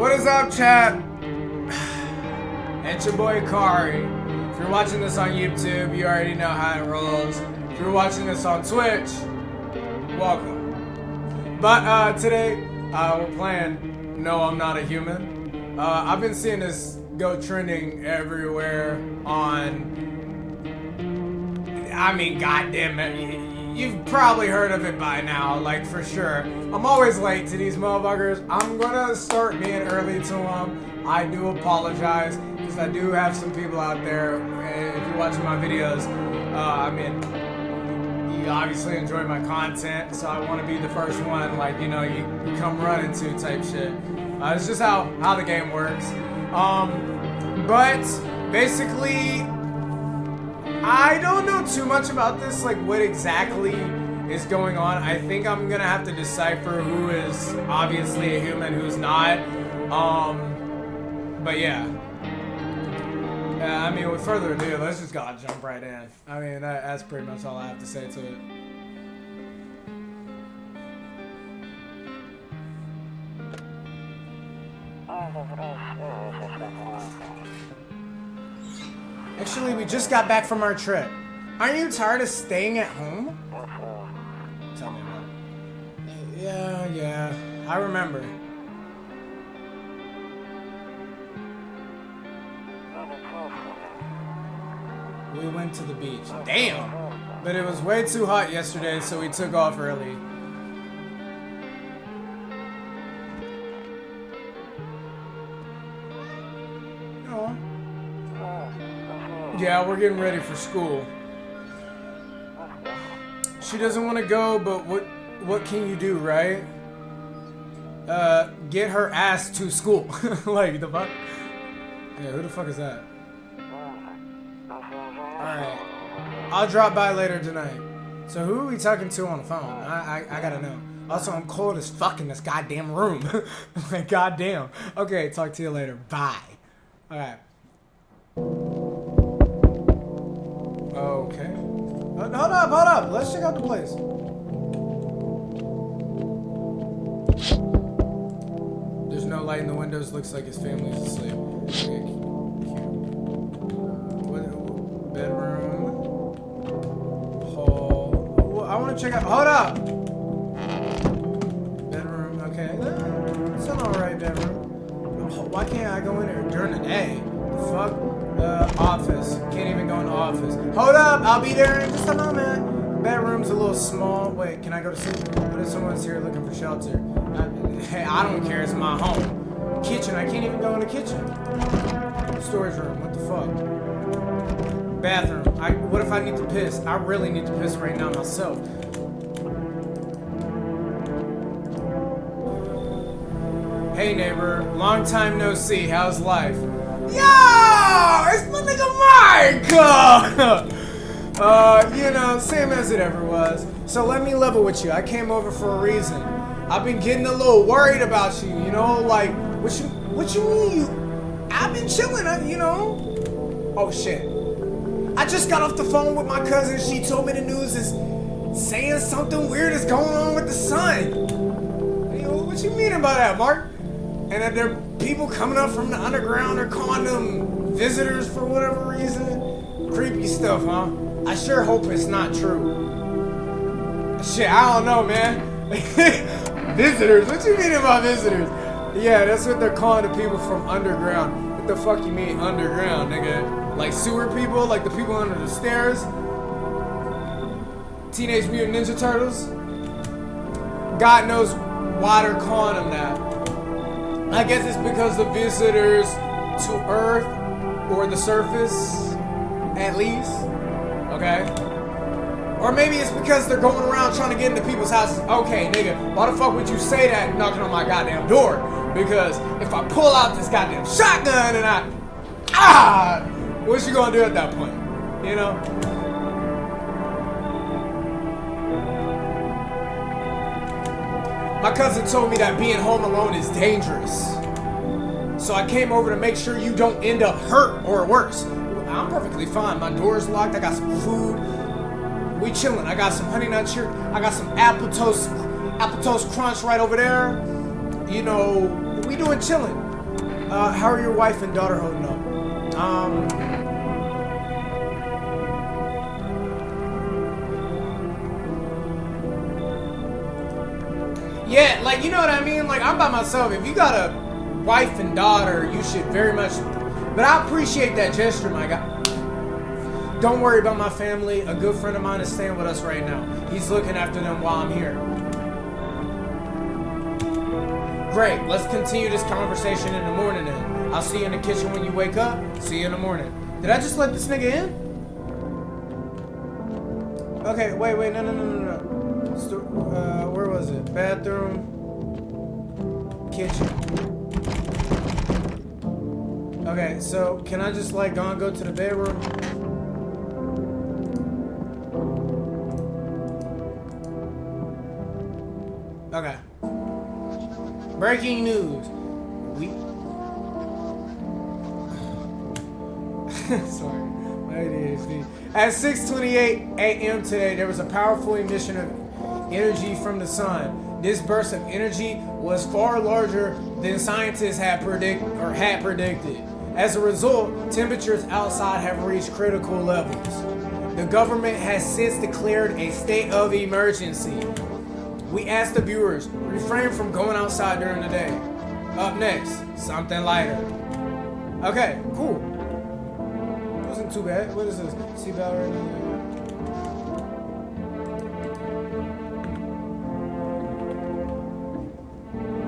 What is up, chat? It's your boy Kari. If you're watching this on YouTube, you already know how it rolls. If you're watching this on Twitch, welcome. But today, we're playing No, I'm Not a Human. I've been seeing this go trending everywhere on... I mean, goddamn it. You've probably heard of it by now, like, for sure. I'm always late to these motherfuckers. I'm gonna start being early to them. I do apologize, because I do have some people out there, if you're watching my videos, I mean, you obviously enjoy my content, so I want to be the first one, like, you know, you come running to type shit. It's just how the game works. But, basically... I don't know too much about this, like what exactly is going on. I think I'm gonna have to decipher who is obviously a human, who's not. But yeah. I mean, with further ado, let's just go jump right in. I mean, that's pretty much all I have to say to it. Actually, we just got back from our trip. Aren't you tired of staying at home? Tell me about it. Yeah, I remember. We went to the beach. Damn! But it was way too hot yesterday, so we took off early. Yeah, we're getting ready for school. She doesn't want to go, but what can you do, right? Get her ass to school. Like, the fuck? Yeah, who the fuck is that? Alright. I'll drop by later tonight. So who are we talking to on the phone? I gotta know. Also, I'm cold as fuck in this goddamn room. Like, goddamn. Okay, talk to you later. Bye. Alright. Okay. Hold up. Let's check out the place. There's no light in the windows. Looks like his family's asleep. Okay, cute. Bedroom. Hall. I want to check out. Hold up. Bedroom. Okay. It's an alright bedroom. Why can't I go in there during the day? The fuck? Office. Can't even go in the office. Hold up! I'll be there in just a moment. Bedroom's a little small. Wait, can I go to sleep? What if someone's here looking for shelter? Hey, I don't care. It's my home. Kitchen. I can't even go in the kitchen. Storage room. What the fuck? Bathroom. What if I need to piss? I really need to piss right now myself. Hey, neighbor. Long time no see. How's life? Yo! It's my nigga Mike! You know, same as it ever was. So let me level with you. I came over for a reason. I've been getting a little worried about you, you know? Like, what you mean? I've been chilling, you know? Oh, shit. I just got off the phone with my cousin. She told me the news is saying something weird is going on with the sun. You know, what you mean about that, Mark? And that there are people coming up from the underground or calling them visitors for whatever reason. Creepy stuff, huh? I sure hope it's not true. Shit, I don't know, man. Visitors? What you mean about visitors? Yeah, that's what they're calling the people from underground. What the fuck you mean underground, nigga? Like sewer people? Like the people under the stairs? Teenage Mutant Ninja Turtles? God knows why they're calling them that. I guess it's because the visitors to Earth, or the surface, at least, okay? Or maybe it's because they're going around trying to get into people's houses. Okay, nigga, why the fuck would you say that knocking on my goddamn door? Because if I pull out this goddamn shotgun and what you gonna do at that point? You know? My cousin told me that being home alone is dangerous. So I came over to make sure you don't end up hurt or worse. I'm perfectly fine. My door's locked. I got some food. We chilling. I got some honey nut cheer. I got some apple toast crunch right over there. You know, we doing chilling. How are your wife and daughter holding up? Yeah, like, you know what I mean? Like, I'm by myself. If you got a wife and daughter, you should very much... But I appreciate that gesture, my guy. Don't worry about my family. A good friend of mine is staying with us right now. He's looking after them while I'm here. Great. Let's continue this conversation in the morning then. I'll see you in the kitchen when you wake up. See you in the morning. Did I just let this nigga in? Okay, wait, no. Where was it? Bathroom. Kitchen. Okay, so can I just like go to the bedroom? Okay. Breaking news. Sorry, my ADHD. At 6:28 a.m. today, there was a powerful emission of energy from the sun. This burst of energy was far larger than scientists had predicted. As a result, temperatures outside have reached critical levels. The government has since declared a state of emergency. We ask the viewers, refrain from going outside during the day. Up next, something lighter. Okay, cool. Wasn't too bad. What is this? Seatbelt right now.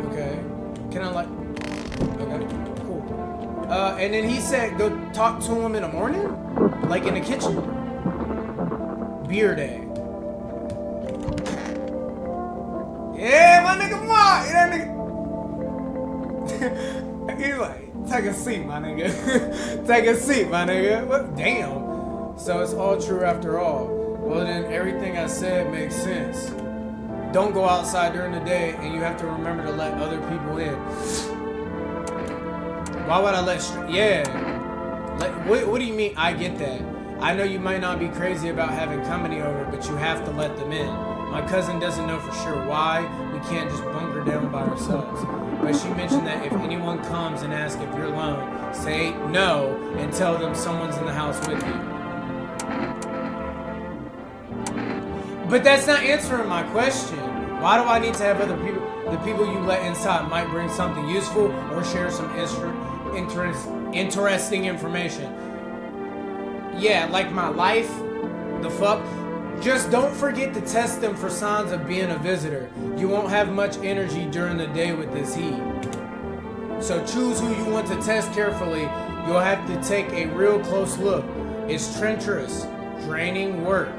Okay. Can I like... Okay, cool. And then he said go talk to him in the morning? Like in the kitchen? Beer day. Yeah, my nigga Mark! That nigga... He's like, take a seat, my nigga. Take a seat, my nigga. What? Damn. So it's all true after all. Well, then everything I said makes sense. Don't go outside during the day, and you have to remember to let other people in. Why would I let... Yeah. What do you mean I get that? I know you might not be crazy about having company over, but you have to let them in. My cousin doesn't know for sure why we can't just bunker down by ourselves. But she mentioned that if anyone comes and asks if you're alone, say no and tell them someone's in the house with you. But that's not answering my question. Why do I need to have other people? The people you let inside might bring something useful or share some interesting information. Yeah, like my life, the fuck. Just don't forget to test them for signs of being a visitor. You won't have much energy during the day with this heat. So choose who you want to test carefully. You'll have to take a real close look. It's treacherous, draining work.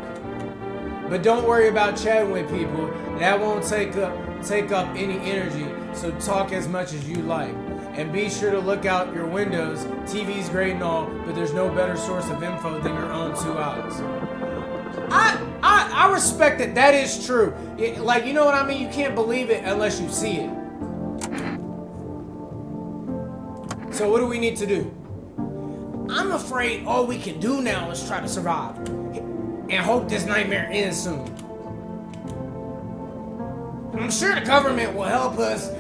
But don't worry about chatting with people. That won't take up any energy, so talk as much as you like. And be sure to look out your windows. TV's great and all, but there's no better source of info than your own 2 eyes. I respect that. That is true. Like, you know what I mean? You can't believe it unless you see it. So what do we need to do? I'm afraid all we can do now is try to survive. And hope this nightmare ends soon. I'm sure the government will help us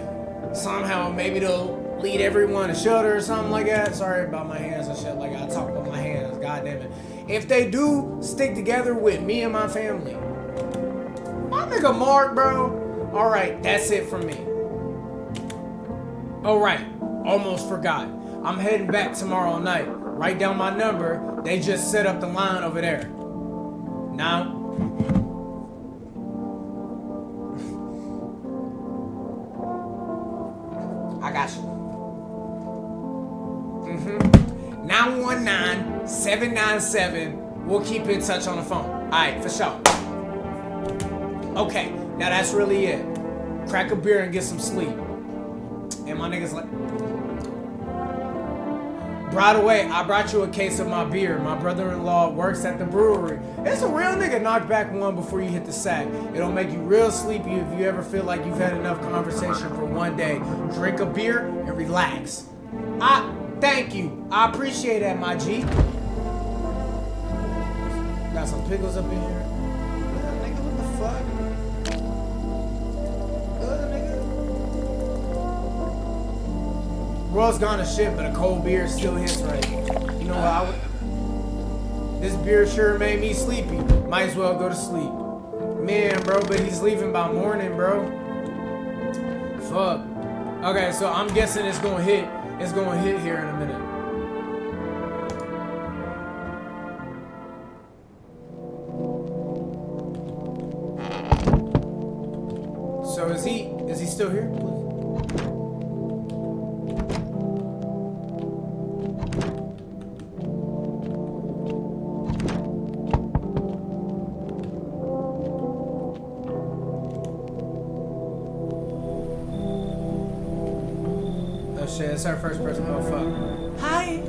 somehow. Maybe they'll lead everyone to shelter or something like that. Sorry about my hands and shit. Like, I talk about my hands. God damn it. If they do, stick together with me and my family. My nigga Mark, bro. Alright, that's it from me. Alright, almost forgot. I'm heading back tomorrow night. Write down my number. They just set up the line over there. Now... I got you. 919-797. We'll keep in touch on the phone. Alright, for sure. Okay, now that's really it. Crack a beer and get some sleep. And my niggas like... By the way, I brought you a case of my beer. My brother-in-law works at the brewery. It's a real nigga. Knock back one before you hit the sack. It'll make you real sleepy if you ever feel like you've had enough conversation for one day. Drink a beer and relax. Thank you. I appreciate that, my G. Got some pickles up in here. Nigga, what the fuck? Nigga. World's gone to shit, but a cold beer still hits right. You know what? This beer sure made me sleepy. Might as well go to sleep. Man, bro, but he's leaving by morning, bro. Fuck. Okay, so I'm guessing it's gonna hit. It's gonna hit here in a minute. So is he still here? Oh shit, it's our first person. Oh fuck. Hi,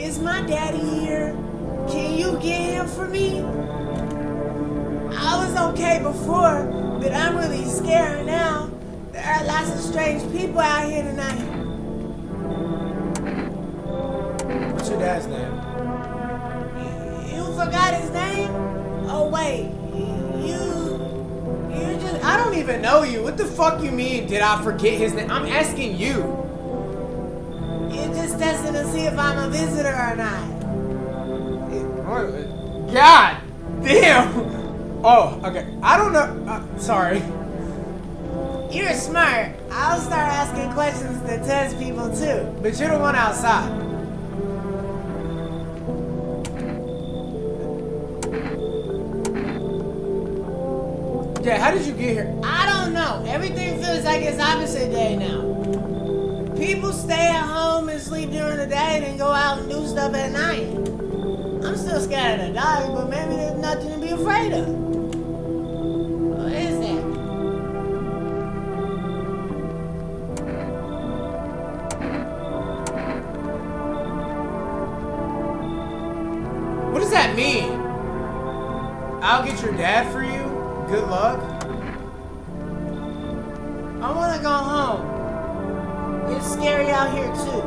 is my daddy here? Can you get him for me? I was okay before, but I'm really scared now. There are lots of strange people out here tonight. What's your dad's name? You forgot his name? Oh wait, you just, I don't even know you. What the fuck you mean? Did I forget his name? I'm asking you. you're just testing to see if I'm a visitor or not. God damn. Oh, okay. I don't know. Sorry. You're smart. I'll start asking questions to test people too. But you're the one outside. Yeah, how did you get here? I don't know. Everything feels like it's opposite day now. People stay at home and sleep during the day, then go out and do stuff at night. I'm still scared of the dark, but maybe there's nothing to be afraid of. What is that? What does that mean? I'll get your dad for you? Good luck. I want to go home. It's scary out here too.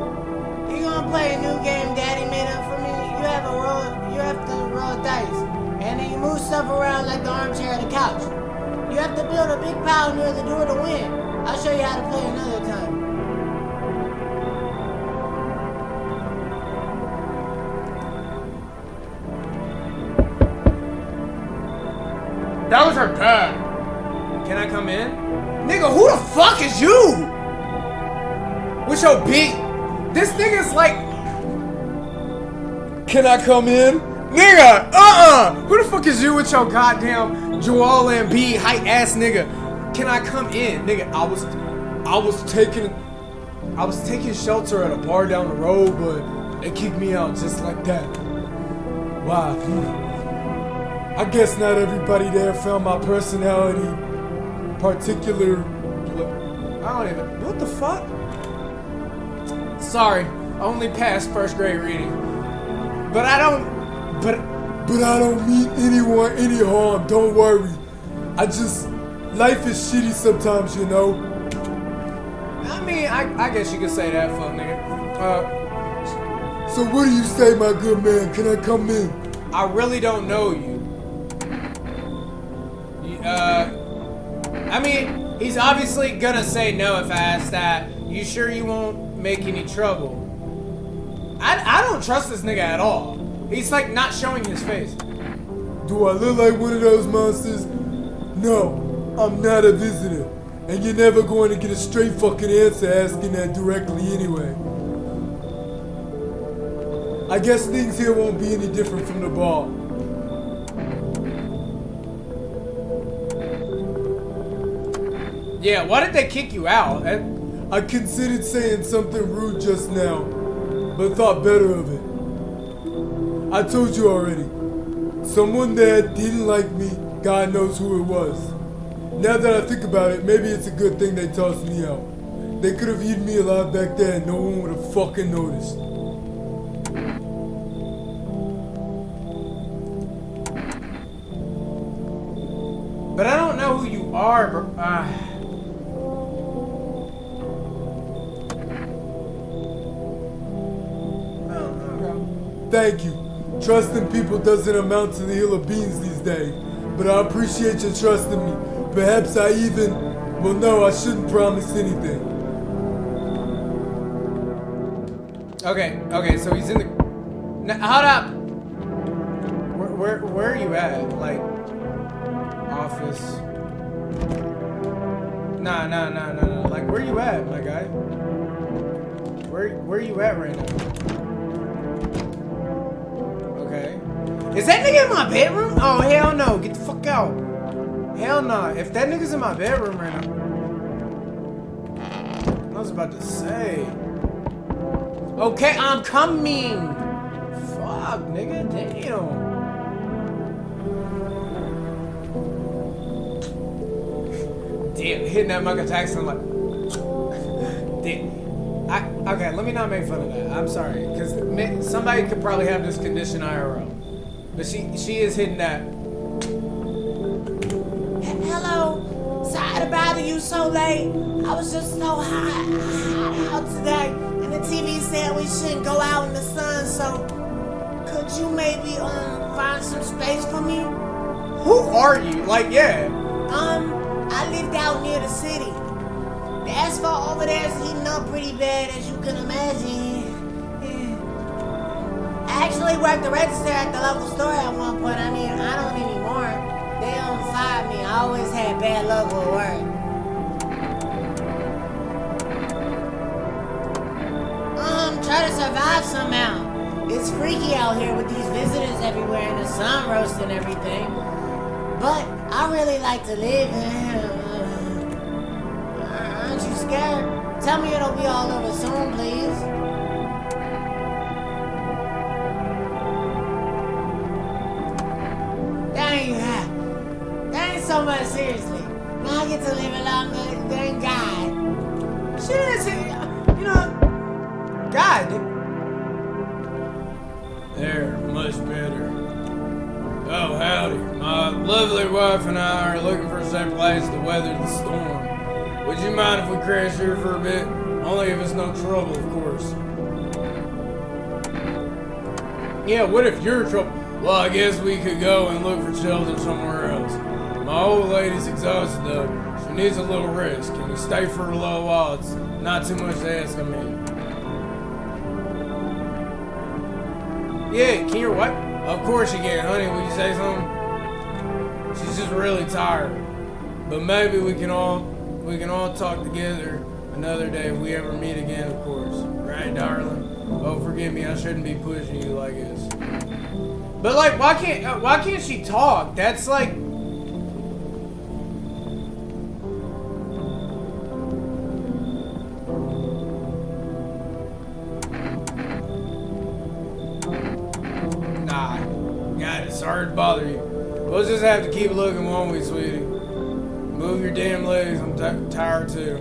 You gonna play a new game Daddy made up for me? You have to roll dice, and then you move stuff around like the armchair or the couch. You have to build a big pile near the door to win. I'll show you how to play another time. That was her dad. Can I come in? Nigga, who the fuck is you? What's your beat? This nigga's like... Can I come in? Nigga, Who the fuck is you with your goddamn Joel Embiid height ass nigga? Can I come in? Nigga, I was taking shelter at a bar down the road, but they kicked me out just like that. Wow. I guess not everybody there found my personality particular. I don't even. What the fuck? Sorry, only passed first grade reading. But I don't. But I don't mean anyone any harm. Don't worry. Life is shitty sometimes, you know. I mean, I guess you could say that, fuck nigga. So what do you say, my good man? Can I come in? I really don't know you. I mean, he's obviously gonna say no if I ask that. You sure you won't make any trouble? I don't trust this nigga at all. He's like not showing his face. Do I look like one of those monsters? No, I'm not a visitor. And you're never going to get a straight fucking answer asking that directly anyway. I guess things here won't be any different from the bar. Yeah, why did they kick you out? I considered saying something rude just now, but thought better of it. I told you already. Someone there didn't like me, God knows who it was. Now that I think about it, maybe it's a good thing they tossed me out. They could have eaten me alive back then and no one would have fucking noticed. But I don't know who you are, bro. Thank you. Trusting people doesn't amount to the hill of beans these days, but I appreciate you trusting me. Perhaps I even... Well, no, I shouldn't promise anything. Okay, so he's in the... hold up! Where are you at? Like, office? Nah. Like, where you at, my guy? Where you at right now? Okay. Is that nigga in my bedroom? Oh, hell no. Get the fuck out. Hell nah. If that nigga's in my bedroom right now... I was about to say... Okay, I'm coming. Fuck, nigga, damn. Damn, hitting that Michael Jackson like. Damn. Okay, let me not make fun of that. I'm sorry, because somebody could probably have this condition IRL, but she is hitting that. Hello, sorry to bother you so late. I was just so hot out today. The TV said we shouldn't go out in the sun, so could you maybe find some space for me? Who are you? Like, yeah. I lived out near the city. The asphalt over there is heating up pretty bad, as you can imagine. I actually worked the register at the local store at one point. I mean, I don't anymore. They fired me. I always had bad luck with work. Try to survive somehow. It's freaky out here with these visitors everywhere and the sun roasting everything. But I really like to live here. Aren't you scared? Tell me it'll be all over soon, please. That ain't so much, seriously. Now I get to live a longer than God. Shit, you know... God. There, much better. Oh, howdy. My lovely wife and I are looking for some place to weather the storm. Would you mind if we crash here for a bit? Only if it's no trouble, of course. Yeah, what if you're trouble? Well, I guess we could go and look for shelter somewhere else. My old lady's exhausted, though. She needs a little rest. Can you stay for a little while? It's not too much to ask, I mean. Yeah, can you what? Of course you can, honey. Will you say something? She's just really tired. But maybe we can all talk together another day if we ever meet again, of course. Right, darling? Oh, forgive me. I shouldn't be pushing you like this. But like, why can't she talk? That's like. Sorry to bother you. We'll just have to keep looking, won't we, sweetie? Move your damn legs. I'm tired too.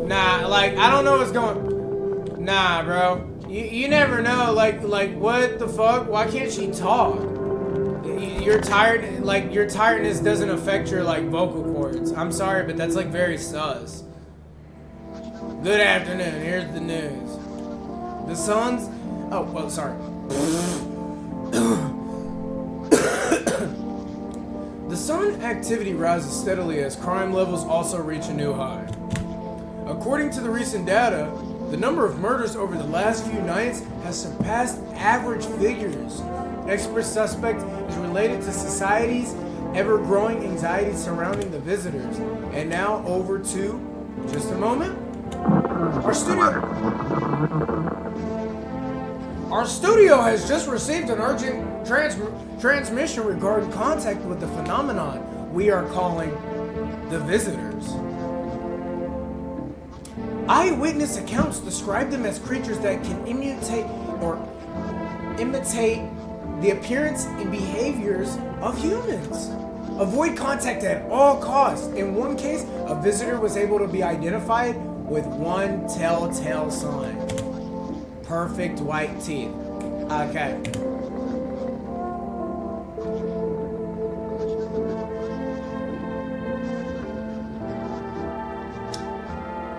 Nah, like, I don't know what's going... Nah, bro. You never know. Like, what the fuck? Why can't she talk? You're tired. Like, your tiredness doesn't affect your, like, vocal cords. I'm sorry, but that's, like, very sus. Good afternoon. Here's the news. The sun's... Oh, well, sorry. The sun activity rises steadily as crime levels also reach a new high. According to the recent data, the number of murders over the last few nights has surpassed average figures. Expert suspect is related to society's ever-growing anxiety surrounding the visitors. And now over to, just a moment, Our studio has just received an urgent transmission regarding contact with the phenomenon we are calling the visitors. Eyewitness accounts describe them as creatures that can imitate the appearance and behaviors of humans. Avoid contact at all costs. In one case, a visitor was able to be identified with one telltale sign. Perfect white teeth. Okay.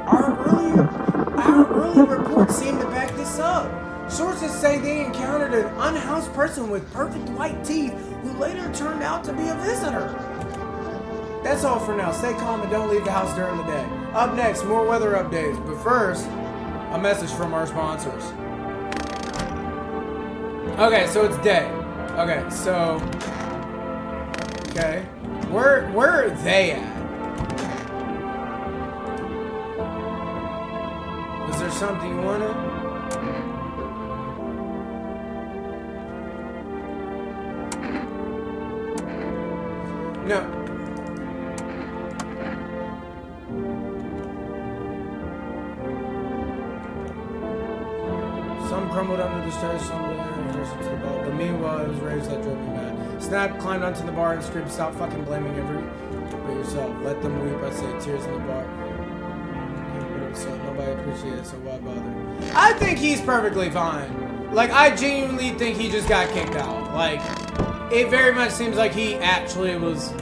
Our earlier reports seem to back this up. Sources say they encountered an unhoused person with perfect white teeth who later turned out to be a visitor. That's all for now. Stay calm and don't leave the house during the day. Up next, more weather updates. But first, a message from our sponsors. Okay, so it's day. Okay, so... Okay. Where are they at? Was there something you wanted? No. Some crumbled under the stairs, some to the ball. But meanwhile, it was rage that drove me mad. Snap climbed onto the bar and screamed, "Stop fucking blaming but yourself. Let them weep," I said, tears in the bar. So nobody appreciated it, so why bother? I think he's perfectly fine. Like, I genuinely think he just got kicked out. Like, it very much seems like he actually was...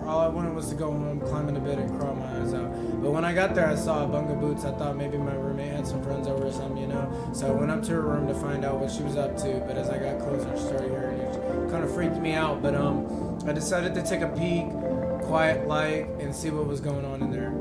All I wanted was to go home, climb into bed, and cry my eyes out. But when I got there, I saw a bunk of boots. I thought maybe my roommate had some friends over or something, you know? So I went up to her room to find out what she was up to. But as I got closer, I started hearing it. Kind of freaked me out. But I decided to take a peek, quiet light, and see what was going on in there.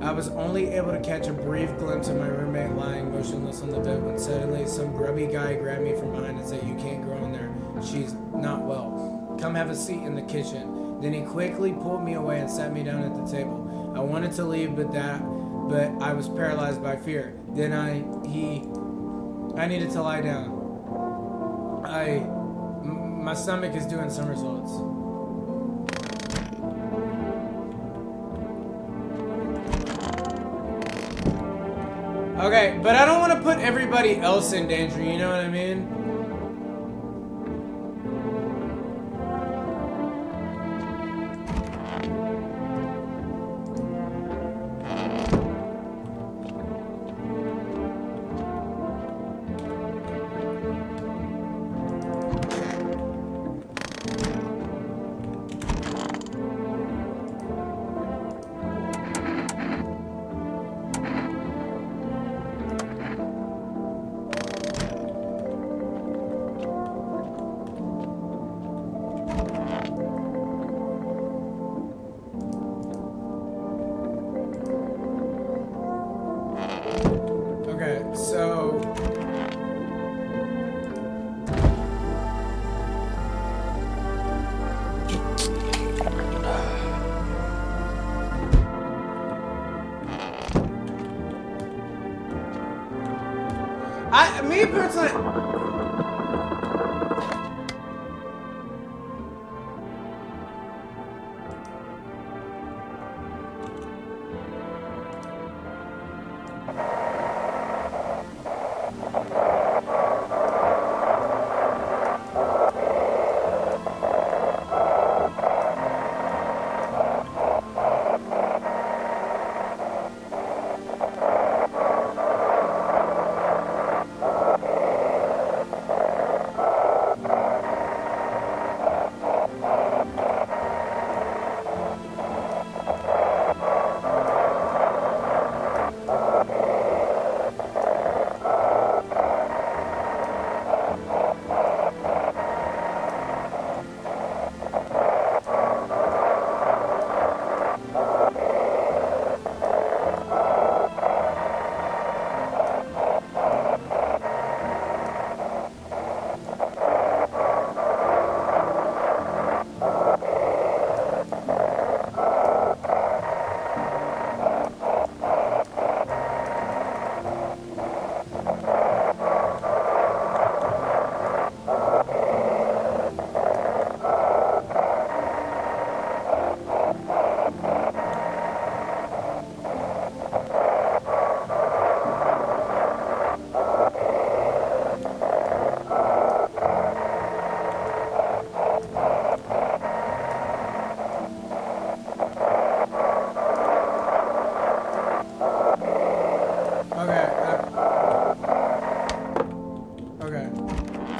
I was only able to catch a brief glimpse of my roommate lying motionless on the bed when suddenly some grubby guy grabbed me from behind and said, "You can't go in there. She's not well. Come have a seat in the kitchen." Then he quickly pulled me away and sat me down at the table. I wanted to leave, but I was paralyzed by fear. Then I needed to lie down. My stomach is doing somersaults. Okay, but I don't want to put everybody else in danger, you know what I mean? Okay, so... me personally...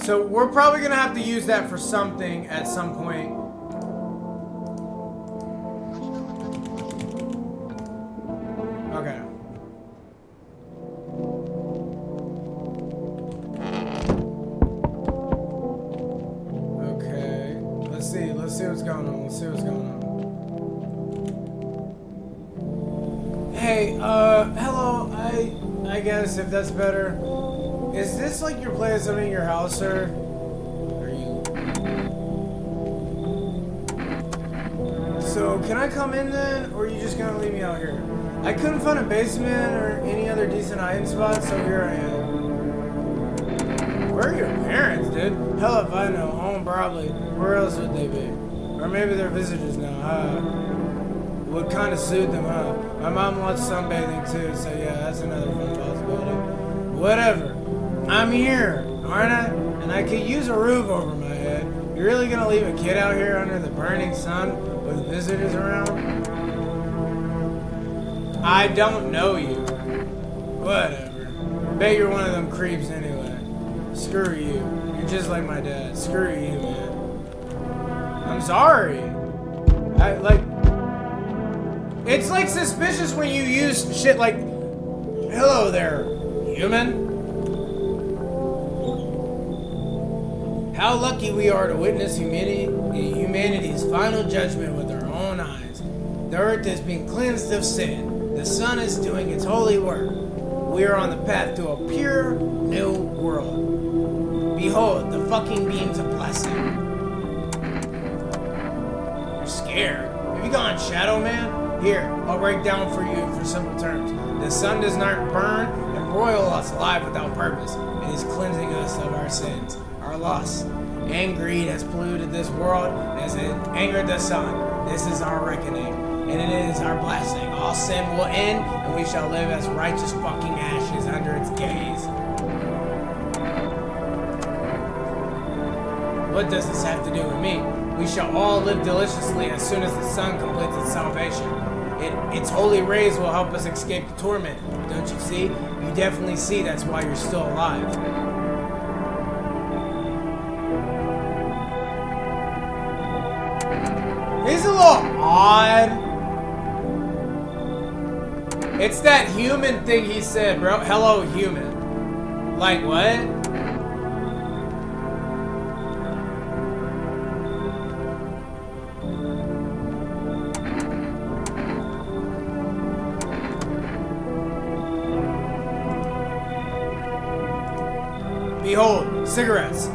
So we're probably gonna have to use that for something at some point. Okay. Okay. Let's see what's going on. Hey, hello, I guess if that's better. Is this like your place in your house, sir? Are you... So, can I come in then, or are you just gonna leave me out here? I couldn't find a basement or any other decent hiding spot, so here I am. Where are your parents, dude? Hell if I know, home probably. Where else would they be? Or maybe they're visitors now, would kind of suit them, huh? My mom loves sunbathing too, so yeah, that's another fun possibility. Whatever. I'm here, aren't I? And I could use a roof over my head. You're really gonna leave a kid out here under the burning sun with visitors around? I don't know you. Whatever. Bet you're one of them creeps anyway. Screw you. You're just like my dad. Screw you, man. I'm sorry. It's like suspicious when you use shit like, hello there, human. How lucky we are to witness humanity's final judgment with our own eyes. The earth has been cleansed of sin. The sun is doing its holy work. We are on the path to a pure new world. Behold, the fucking beams of blessing. You're scared. Have you gone Shadow Man? Here, I'll break down for you for simple terms. The sun does not burn and broil us alive without purpose. It is cleansing us of our sins, our lusts, and greed has polluted this world as it angered the sun. This is our reckoning, and it is our blessing. All sin will end, and we shall live as righteous fucking ashes under its gaze. What does this have to do with me? We shall all live deliciously as soon as the sun completes its salvation. Its holy rays will help us escape the torment. Don't you see? You definitely see that's why you're still alive. He's a little odd. It's that human thing he said, bro. Hello, human. Like, what? Behold, cigarettes.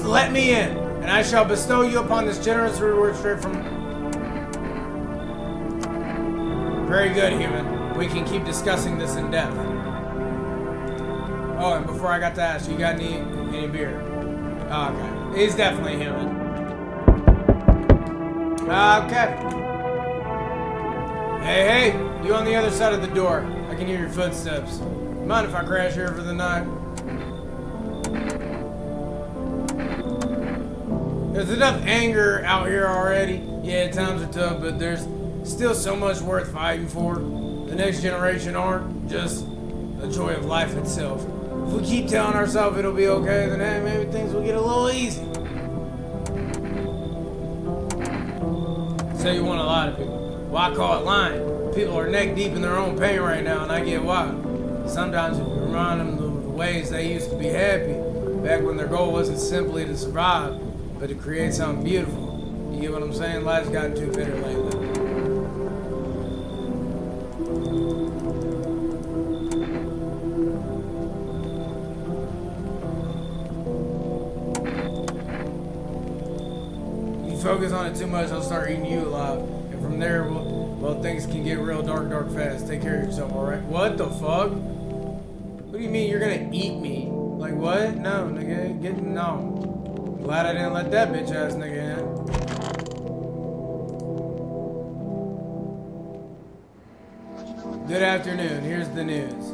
Let me in, and I shall bestow you upon this generous reward straight from... Very good, human. We can keep discussing this in depth. Oh, and before I got to ask, you got any beer? Oh, okay. He's definitely human. Okay. Hey, you on the other side of the door. I can hear your footsteps. Mind if I crash here for the night? There's enough anger out here already. Yeah, times are tough, but there's still so much worth fighting for. The next generation aren't just the joy of life itself. If we keep telling ourselves it'll be okay, then hey, maybe things will get a little easy. So you want a lot of people. Well, I call it lying. People are neck deep in their own pain right now, and I get why. Sometimes if you remind them of the ways they used to be happy, back when their goal wasn't simply to survive, but to create something beautiful. You get what I'm saying? Life's gotten too bitter lately. You focus on it too much, I'll start eating you alive. And from there, well, things can get real dark fast. Take care of yourself, alright? What the fuck? What do you mean you're gonna eat me? Like what? No, nigga, no. Glad I didn't let that bitch ass nigga in. Good afternoon, here's the news.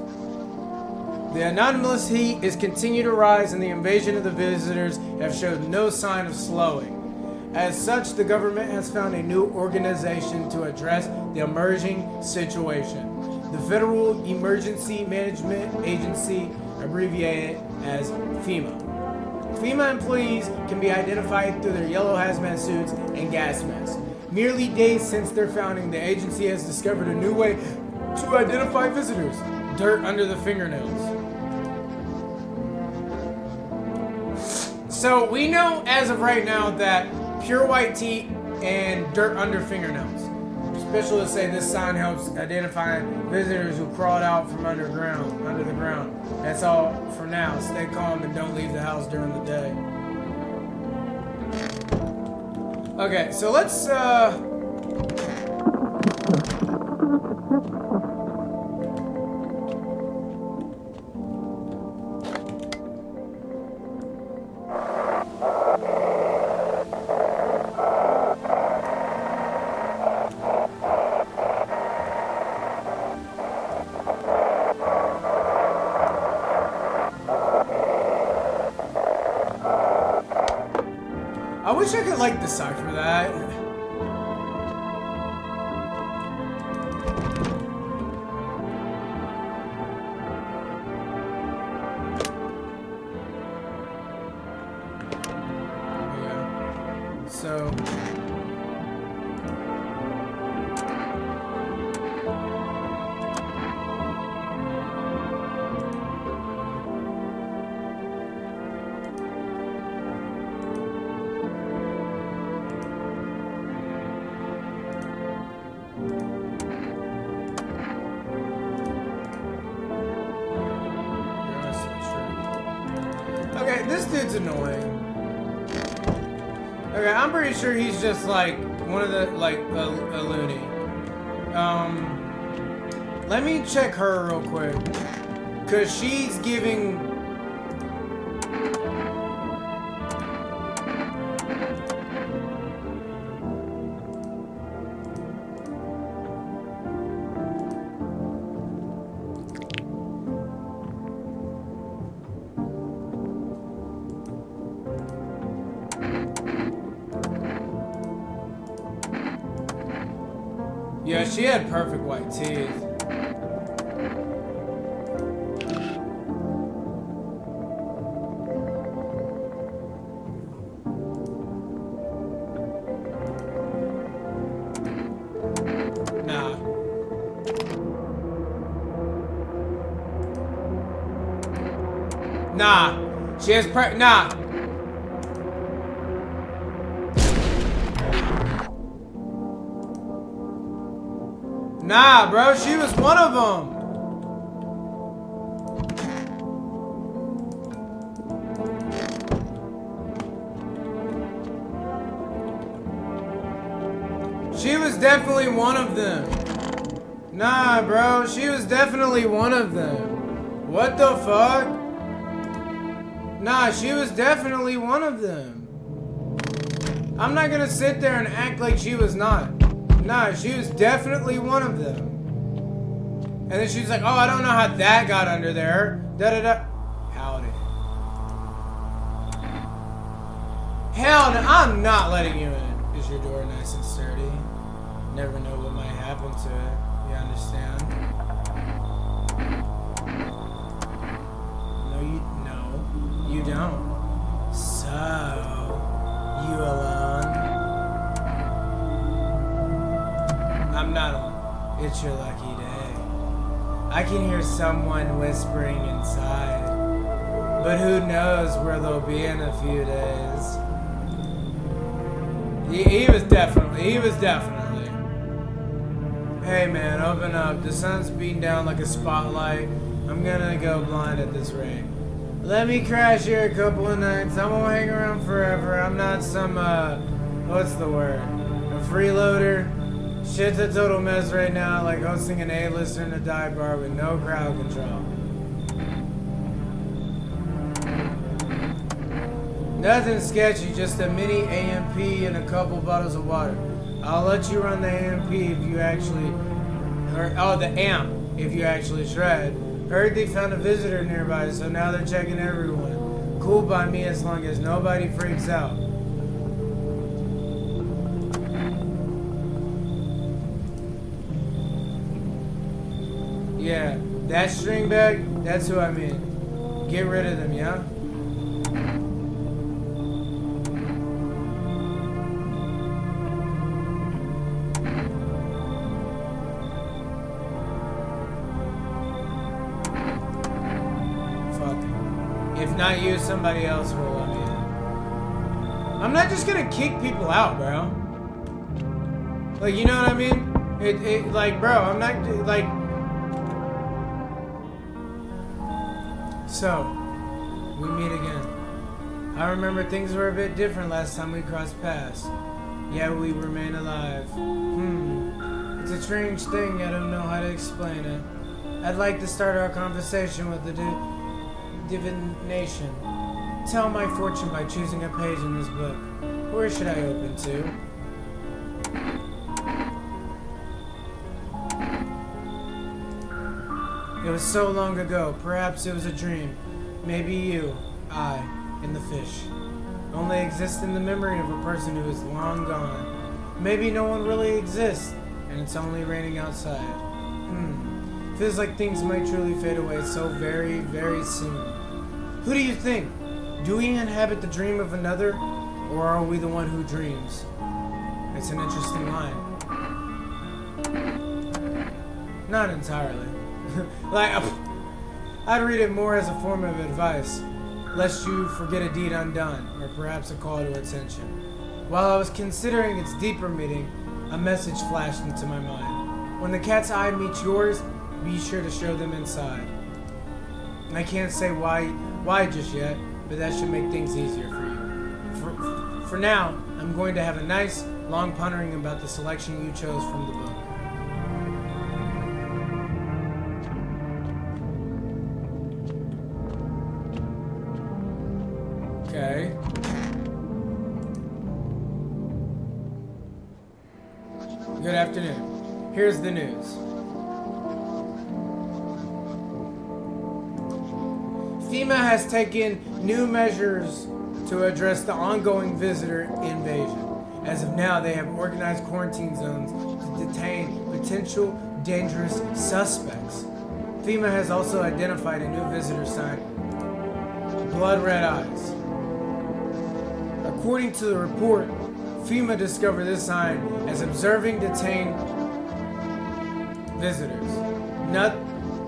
The anomalous heat is continuing to rise and the invasion of the visitors have showed no sign of slowing. As such, the government has found a new organization to address the emerging situation. The Federal Emergency Management Agency, abbreviated as FEMA. FEMA employees can be identified through their yellow hazmat suits and gas masks. Merely days since their founding, the agency has discovered a new way to identify visitors: dirt under the fingernails. So we know as of right now that pure white teeth and dirt under fingernails. Specialists say this sign helps identify visitors who crawled out from under the ground. That's all for now. Stay calm and don't leave the house during the day. Okay, so let's I wish I could like decipher that. Yeah. So okay, this dude's annoying. Okay, I'm pretty sure he's just like one of the a loony. Let me check her real quick, cause she's giving. Yeah, she had perfect white teeth. Nah. Nah. She has nah. Nah, bro, she was one of them. She was definitely one of them. Nah, bro, she was definitely one of them. What the fuck? Nah, she was definitely one of them. I'm not gonna sit there and act like she was not. Nah, she was definitely one of them. And then she was like, oh, I don't know how that got under there. Da-da-da. Howdy. Hell no, I'm not letting you in. Is your door nice and sturdy? Never know what might happen to it. You understand? No, you don't. So, you alone? I'm not alone. It's your lucky day. I can hear someone whispering inside. But who knows where they'll be in a few days. He was definitely. Hey man, open up. The sun's beating down like a spotlight. I'm gonna go blind at this rate. Let me crash here a couple of nights. I won't hang around forever. I'm not some, what's the word? A freeloader? Shit's a total mess right now, like hosting an A-lister in a dive bar with no crowd control. Nothing sketchy, just a mini AMP and a couple bottles of water. I'll let you run the AMP if you actually, the amp, if you actually shred. Heard they found a visitor nearby, so now they're checking everyone. Cool by me as long as nobody freaks out. Yeah, that string bag, that's who I mean. Get rid of them, yeah? Fuck. If not you, somebody else will let me in. I'm not just gonna kick people out, bro. Like, you know what I mean? Like, bro, I'm not, like... So, we meet again. I remember things were a bit different last time we crossed paths. Yet we remain alive. It's a strange thing, I don't know how to explain it. I'd like to start our conversation with the divination. Tell my fortune by choosing a page in this book. Where should I open to? It was so long ago, perhaps it was a dream. Maybe you, I, and the fish only exist in the memory of a person who is long gone. Maybe no one really exists, and it's only raining outside. Feels like things might truly fade away so very, very soon. Who do you think? Do we inhabit the dream of another, or are we the one who dreams? It's an interesting line. Not entirely. Like, I'd read it more as a form of advice, lest you forget a deed undone, or perhaps a call to attention. While I was considering its deeper meaning, a message flashed into my mind. When the cat's eye meets yours, be sure to show them inside. I can't say why just yet, but that should make things easier for you. For now, I'm going to have a nice, long pondering about the selection you chose from the book. Okay. Good afternoon. Here's the news. FEMA has taken new measures to address the ongoing visitor invasion. As of now, they have organized quarantine zones to detain potential dangerous suspects. FEMA has also identified a new visitor sign, blood red eyes. According to the report, FEMA discovered this sign as observing detained visitors.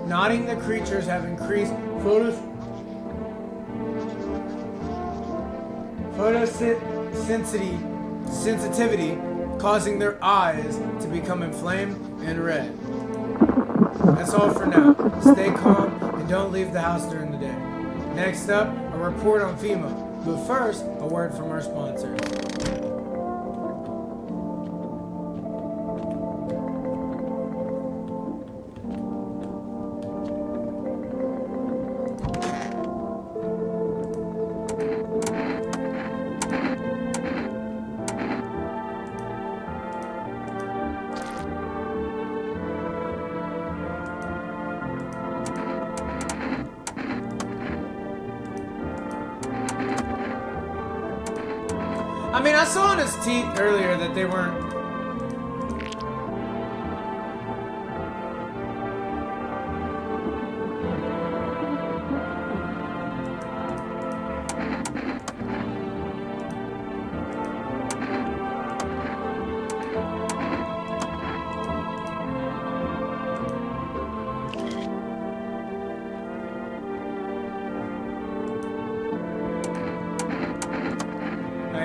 Nodding the creatures have increased sensitivity, causing their eyes to become inflamed and red. That's all for now. Stay calm and don't leave the house during the day. Next up, a report on FEMA. But first, a word from our sponsors. I mean, I saw in his teeth earlier that they weren't...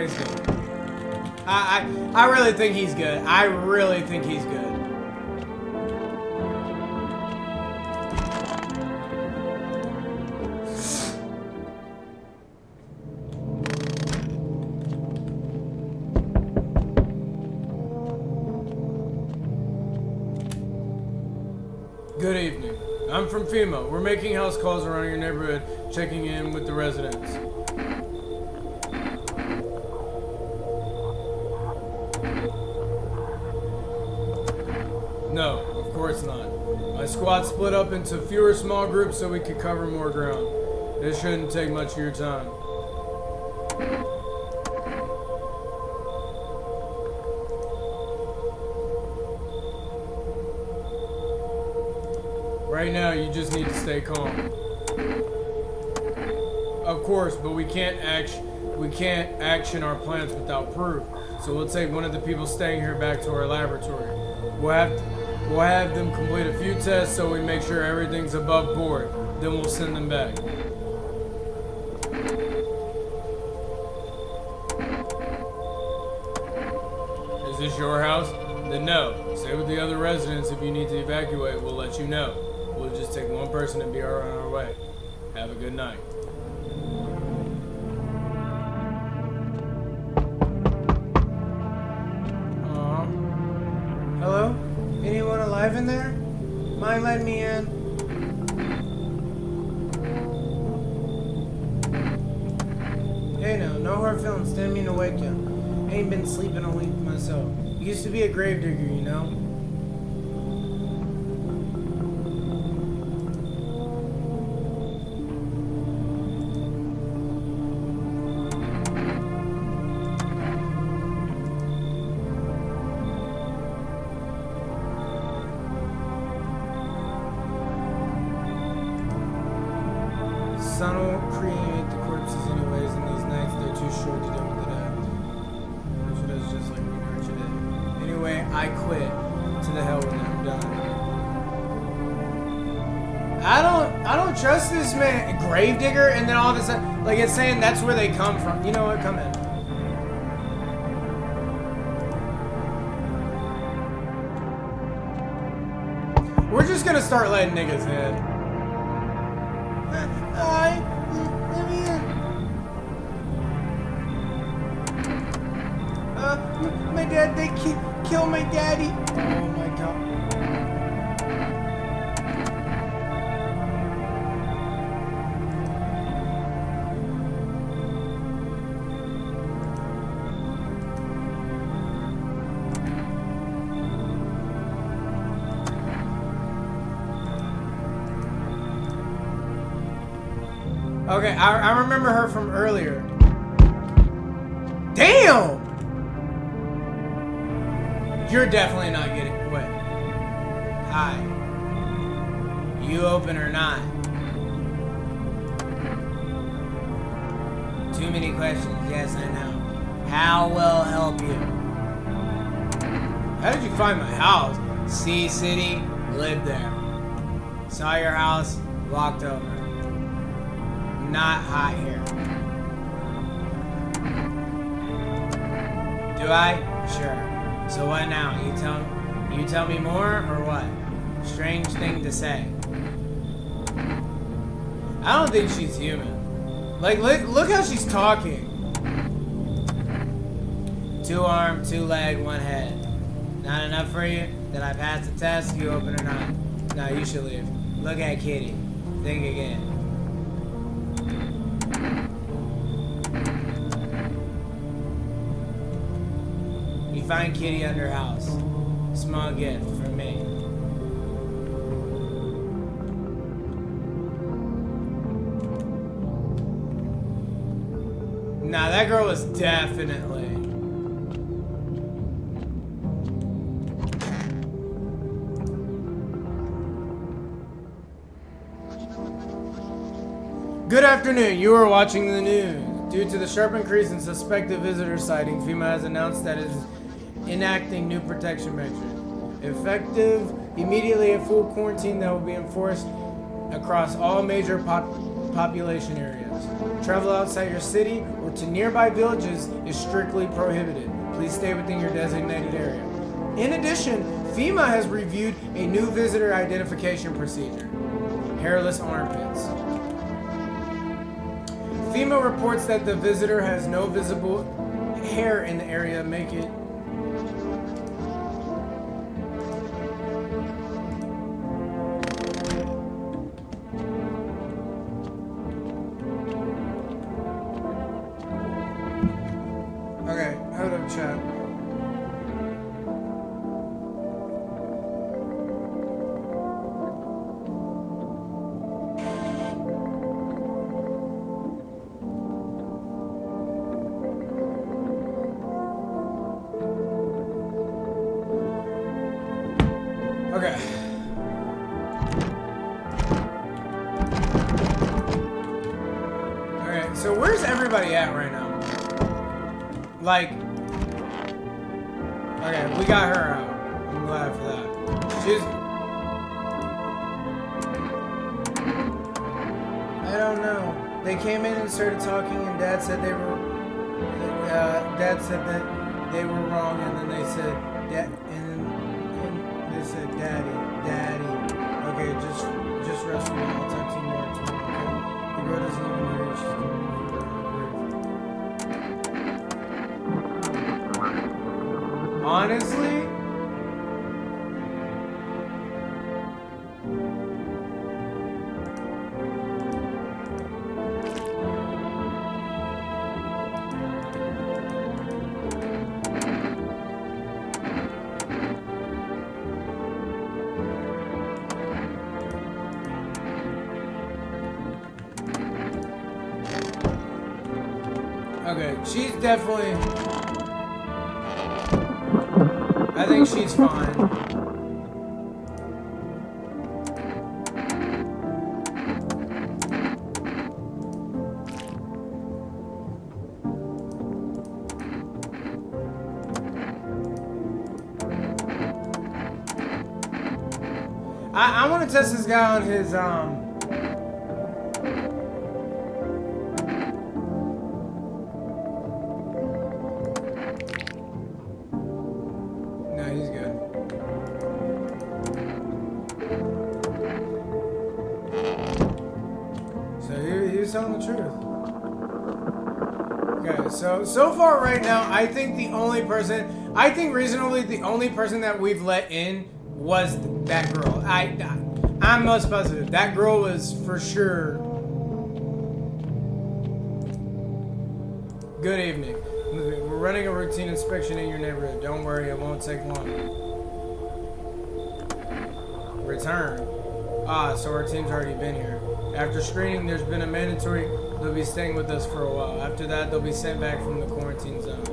He's good. I really think he's good. I really think he's good. Good evening. I'm from FEMA. We're making house calls around your neighborhood, checking in with the residents. No, of course not. My squad split up into fewer small groups so we could cover more ground. This shouldn't take much of your time. Right now, you just need to stay calm. Of course, but we can't action our plans without proof. So we'll take one of the people staying here back to our laboratory. We'll have them complete a few tests so we make sure everything's above board. Then we'll send them back. Is this your house? Then no, stay with the other residents. If you need to evacuate, we'll let you know. We'll just take one person and be on our way. Have a good night. Hello? Anyone alive in there? Mind letting me in? Hey now, no hard feelings, didn't mean to wake you. Ain't been sleeping a week myself. Used to be a gravedigger, you know? Sun will cremate the corpses anyways, and these nights they're too short to deal with the dead. Nurture does just like we nurtured it. Anyway, I quit. To the hell with it, I'm done. I don't trust this man. Gravedigger, and then all of a sudden, like it's saying that's where they come from. You know what? Come in. We're just gonna start letting niggas in. Let me in. My dad, they killed my daddy. Oh my god. Okay, I remember her from earlier. Damn! You're definitely not getting... Wait. Hi. You open or not? Too many questions. Yes, I know. How will help you? How did you find my house? Sea City, lived there. Saw your house, walked over. Not hot here. Do I? Sure. So what now? You tell me more or what? Strange thing to say. I don't think she's human. Like look how she's talking. 2 arm, 2 leg, 1 head. Not enough for you? Did I pass the test? You open or not? No, you should leave. Look at Kitty. Think again. Find Kitty under house. Small gift from me. Nah, that girl was definitely... Good afternoon. You are watching the news. Due to the sharp increase in suspected visitor sighting, FEMA has announced that it is enacting new protection measures. Effective immediately, a full quarantine that will be enforced across all major population areas. Travel outside your city or to nearby villages is strictly prohibited. Please stay within your designated area. In addition, FEMA has reviewed a new visitor identification procedure. Hairless armpits. FEMA reports that the visitor has no visible hair in the area, make it okay, hold up, chat. Okay. Alright, so where's everybody at right now? Like... Okay, we got her out. I'm glad for that. She's... I don't know. They came in and started talking and Dad said they were... Dad said that they were wrong and then they said and they said, Daddy. Okay, just rest for now. I'll talk to you more tomorrow, okay? The girl doesn't even hear you. She's doing it. Honestly? Okay, she's definitely... I think she's fine. I want to test this guy on his, No, he's good. So he was telling the truth. Okay, so far right now, I think reasonably the only person that we've let in was that girl. I'm most positive. That girl was for sure. Good evening. We're running a routine inspection in your neighborhood. Don't worry, it won't take long. Return. So our team's already been here. After screening, there's been a mandatory. They'll be staying with us for a while. After that, they'll be sent back from the quarantine zone.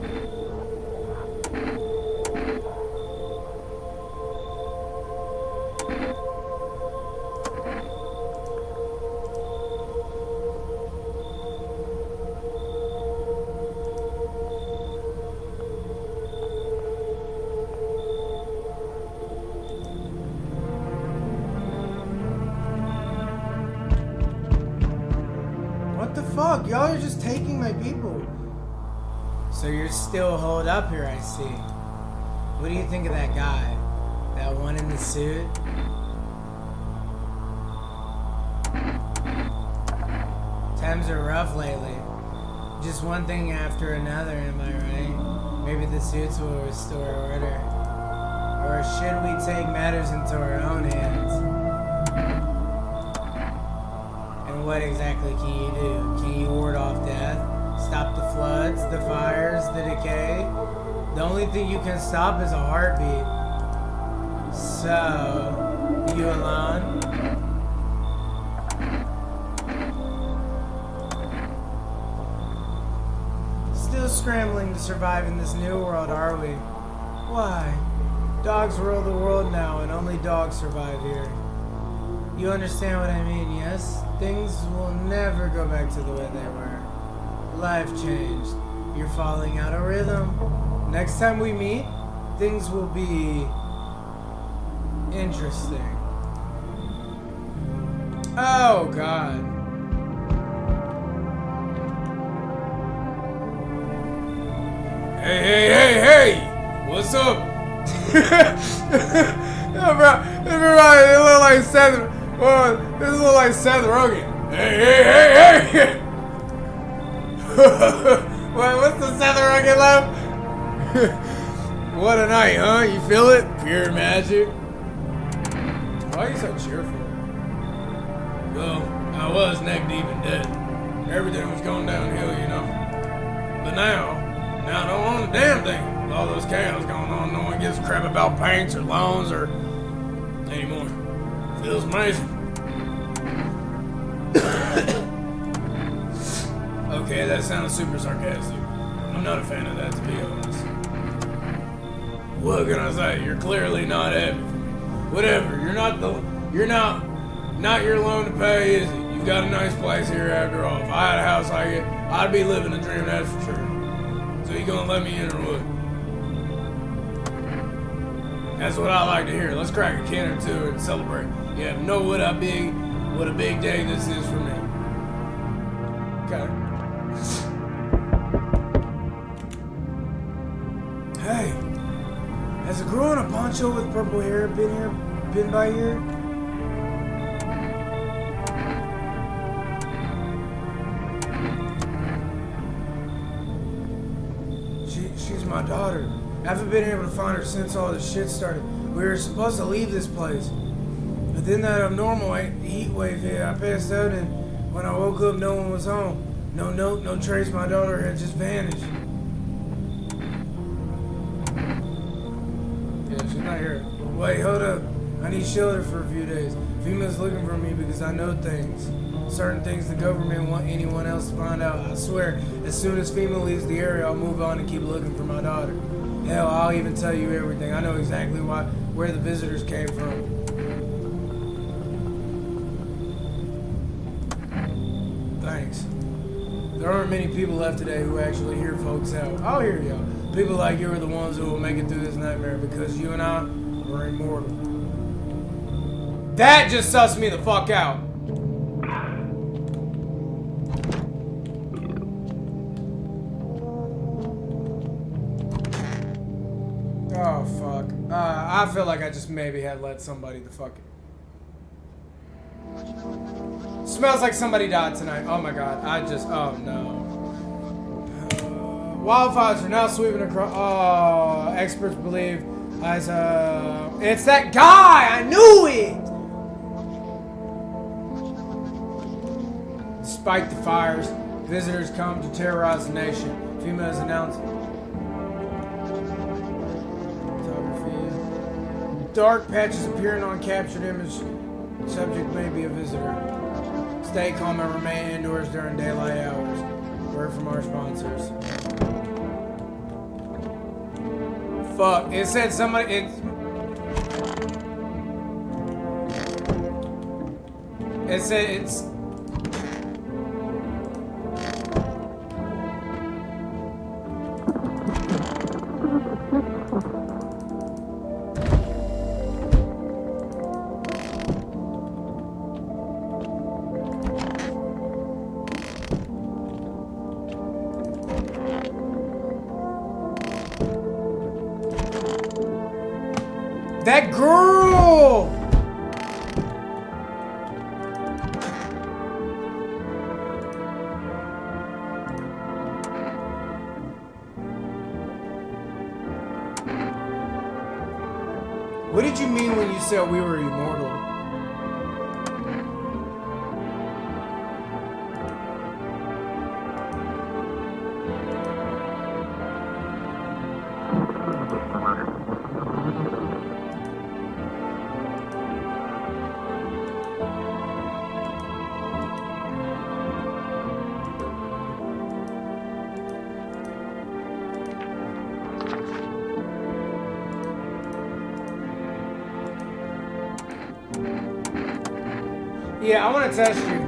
What the fuck? Y'all are just taking my people. So you're still holed up here, I see. What do you think of that guy? That one in the suit? Times are rough lately. Just one thing after another, am I right? Maybe the suits will restore order. Or should we take matters into our own hands? And what exactly can you do? Can you ward off death? Stop the floods, the fires, the decay? The only thing you can stop is a heartbeat. So, you alone? Still scrambling to survive in this new world, are we? Why? Dogs rule the world now, and only dogs survive here. You understand what I mean, yes? Things will never go back to the way they were. Life changed. You're falling out of rhythm. Next time we meet, things will be interesting. Oh, God. Hey! What's up? No, bro, it look like Seth. Oh, this look like Seth Rogen. Hey! What's the Seth Rogen laugh? What a night, huh? You feel it? Pure magic. Why are you so cheerful? Well, I was neck deep in debt. Everything was going downhill, you know. But now I don't own a damn thing. With all those chaos going on, no one gives a crap about paints or loans or anymore. Feels amazing. Okay, that sounds super sarcastic. I'm not a fan of that, to be honest. What can I say? You're clearly not happy for me. Whatever. You're not your loan to pay, is it? You've got a nice place here after all. If I had a house like it, I'd be living a dream, that's for sure. So you gonna let me in or what? That's what I like to hear. Let's crack a can or two and celebrate. You have no what a big day this is for me. Okay. Has a girl in a poncho with purple hair been by here? She's my daughter. I haven't been able to find her since all this shit started. We were supposed to leave this place. But then that abnormal heat wave hit. I passed out, and when I woke up, no one was home. No note, no trace. My daughter had just vanished. Yeah, she's not here. Wait, hold up. I need shelter for a few days. FEMA's looking for me because I know things. Certain things the government want anyone else to find out. I swear, as soon as FEMA leaves the area, I'll move on and keep looking for my daughter. Hell, I'll even tell you everything. I know exactly where the visitors came from. Thanks. There aren't many people left today who actually hear folks out. I'll hear y'all. People like you are the ones who will make it through this nightmare because you and I are immortal. That just sussed me the fuck out. Oh, fuck. I feel like I just maybe had let somebody the fuck... Smells like somebody died tonight. Oh my god. Oh no. Wildfires are now sweeping across... Oh, experts believe it's that guy! I knew it! Despite the fires, visitors come to terrorize the nation. FEMA has announced... Dark patches appearing on captured image. Subject may be a visitor. Stay calm and remain indoors during daylight hours. Word from our sponsors. Fuck. It said somebody... It said it's... That girl! What did you mean when you said we were immortal? Yeah, I want to test you.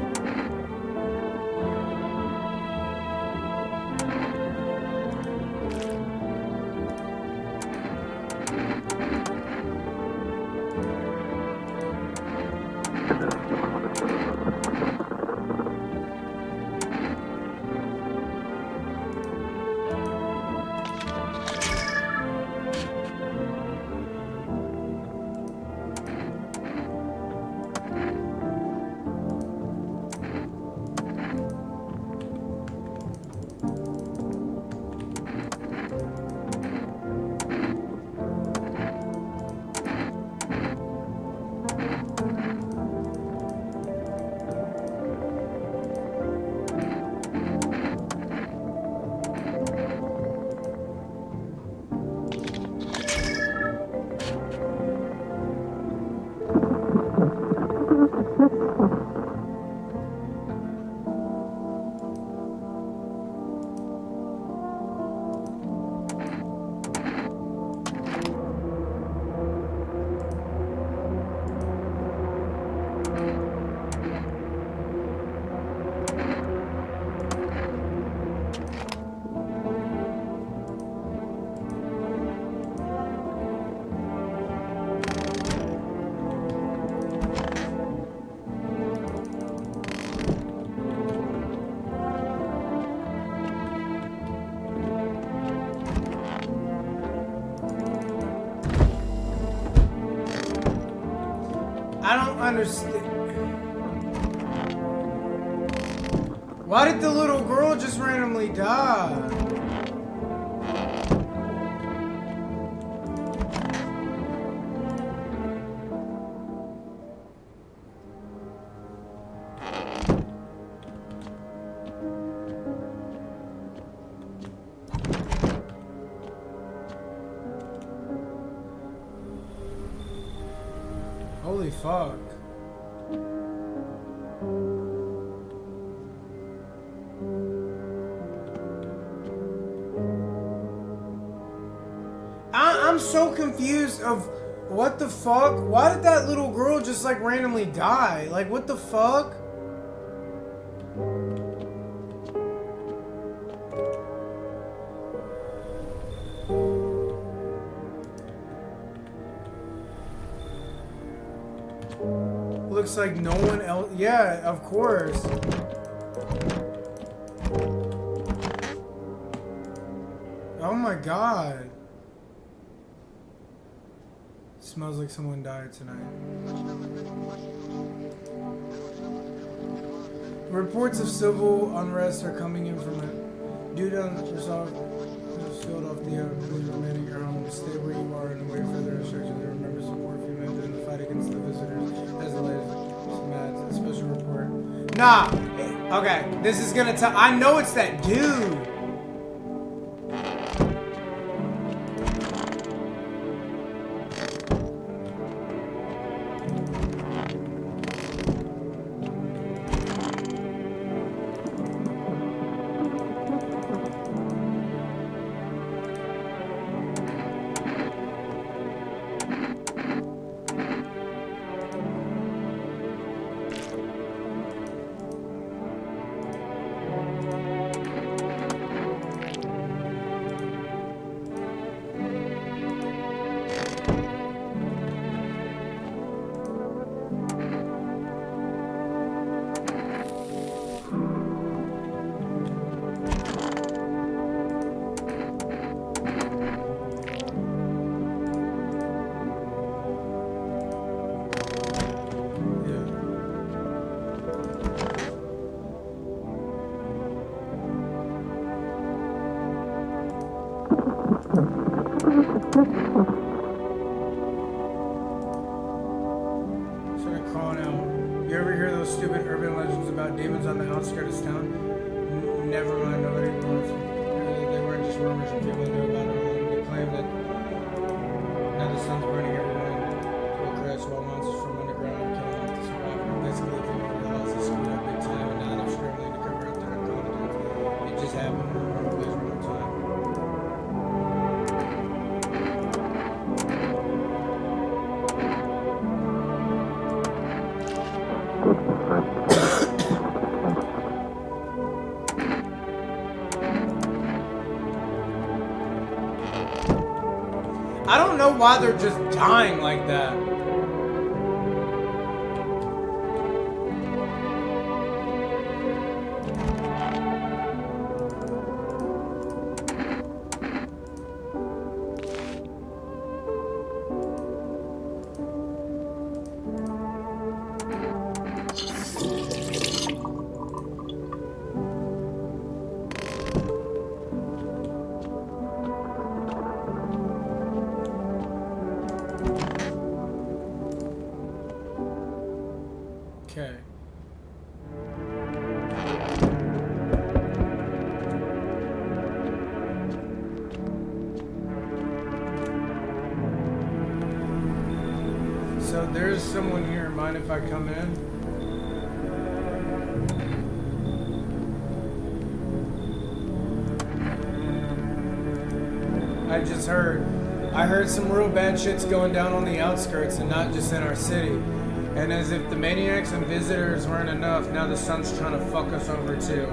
understand. Why did the little girl just randomly die? Holy fuck. I'm so confused of what the fuck? Why did that little girl just like randomly die? Like what the fuck? Looks like no one else. Yeah, of course. Oh my god. Smells like someone died tonight. Reports of civil unrest are coming in from it. Due to unresolved, filled off the remaining your home. Stay where you are and wait for the restrictions. Remember, support females in the fight against the visitors. As the latest Matt's special report. Nah. Okay, this is gonna tell. I know it's that dude. Started crawling out. You ever hear those stupid urban legends about demons on the outskirts of town? Never mind, nobody knows. They weren't just rumors and people knew about it. They claim that now the sun's burning everyone will crash while monsters from underground are killing off the survivors. Basically, if you realize they screwed up big time and now they're struggling to cover up their incompetence. It just happened in the wrong place, wrong time. I don't know why they're just dying like that. Okay. So there's someone here. Mind if I come in? I heard some real bad shit's going down on the outskirts and not just in our city. And as if the maniacs and visitors weren't enough, now the sun's trying to fuck us over too.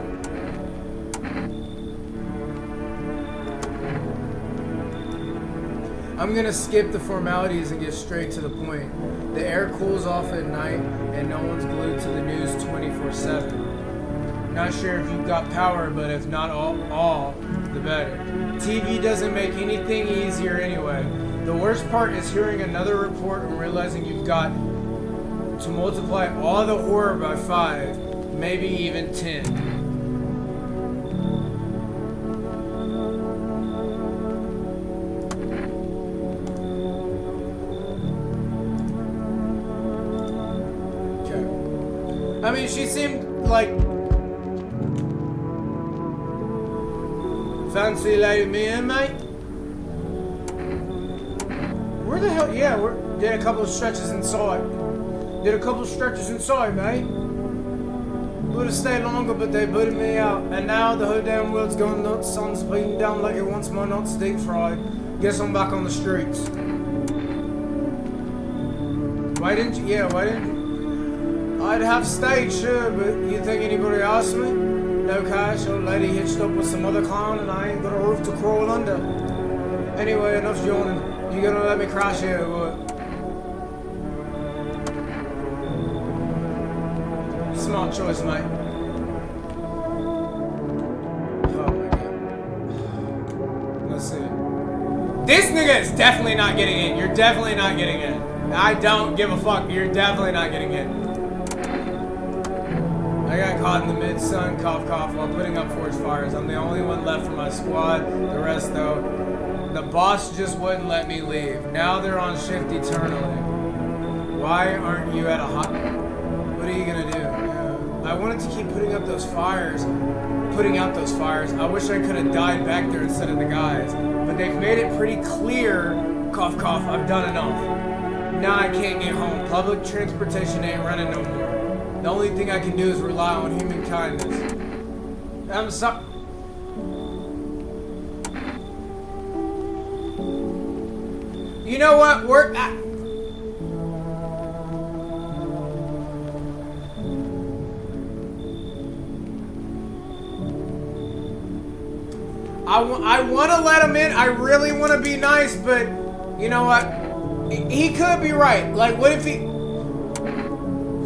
I'm gonna skip the formalities and get straight to the point. The air cools off at night and no one's glued to the news 24/7. Not sure if you've got power, but if not all, the better. TV doesn't make anything easier anyway. The worst part is hearing another report and realizing you've got to multiply all the horror by 5, maybe even 10. Okay. I mean, she seemed like fancy lady me in, mate. Where the hell? Yeah, we did a couple of stretches inside. Mate. Would have stayed longer, but they booted me out. And now the whole damn world's going nuts. Sun's beating down like it wants my nuts deep fried. Guess I'm back on the streets. Why didn't you? Yeah, why didn't you? I'd have stayed, sure, but you think anybody asked me? No cash, old lady hitched up with some other clown, and I ain't got a roof to crawl under. Anyway, enough yawning. You gonna let me crash here or what? Smart choice, mate. Oh my god. Let's see. This nigga is definitely not getting in. You're definitely not getting in. I don't give a fuck. You're definitely not getting in. I got caught in the mid-sun, cough cough, while putting up forest fires. I'm the only one left from my squad. The rest, though, the boss just wouldn't let me leave. Now they're on shift eternally. Why aren't you at a hot... What are you gonna do? I wanted to keep putting out those fires. I wish I could have died back there instead of the guys. But they've made it pretty clear, cough cough, I've done enough. Now I can't get home. Public transportation ain't running no more. The only thing I can do is rely on human kindness. I'm sorry. You know what? I want to let him in. I really want to be nice, but you know what? He could be right. Like, what if he...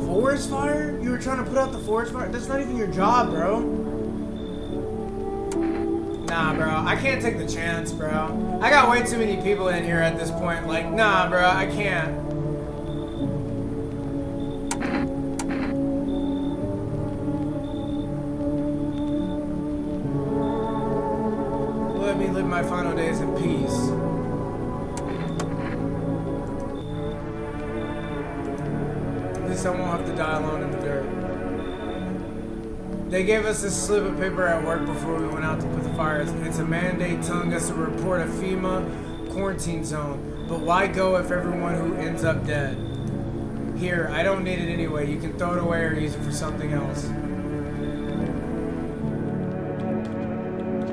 Forest fire? You were trying to put out the forest fire? That's not even your job, bro. Nah, bro. I can't take the chance, bro. I got way too many people in here at this point. Like, nah, bro. I can't. Let me live my final days in peace. At least I won't have to die alone in the dirt. They gave us this slip of paper at work before we went out to put the fires. It's a mandate telling us to report a FEMA quarantine zone. But why go if everyone who ends up dead? Here, I don't need it anyway. You can throw it away or use it for something else.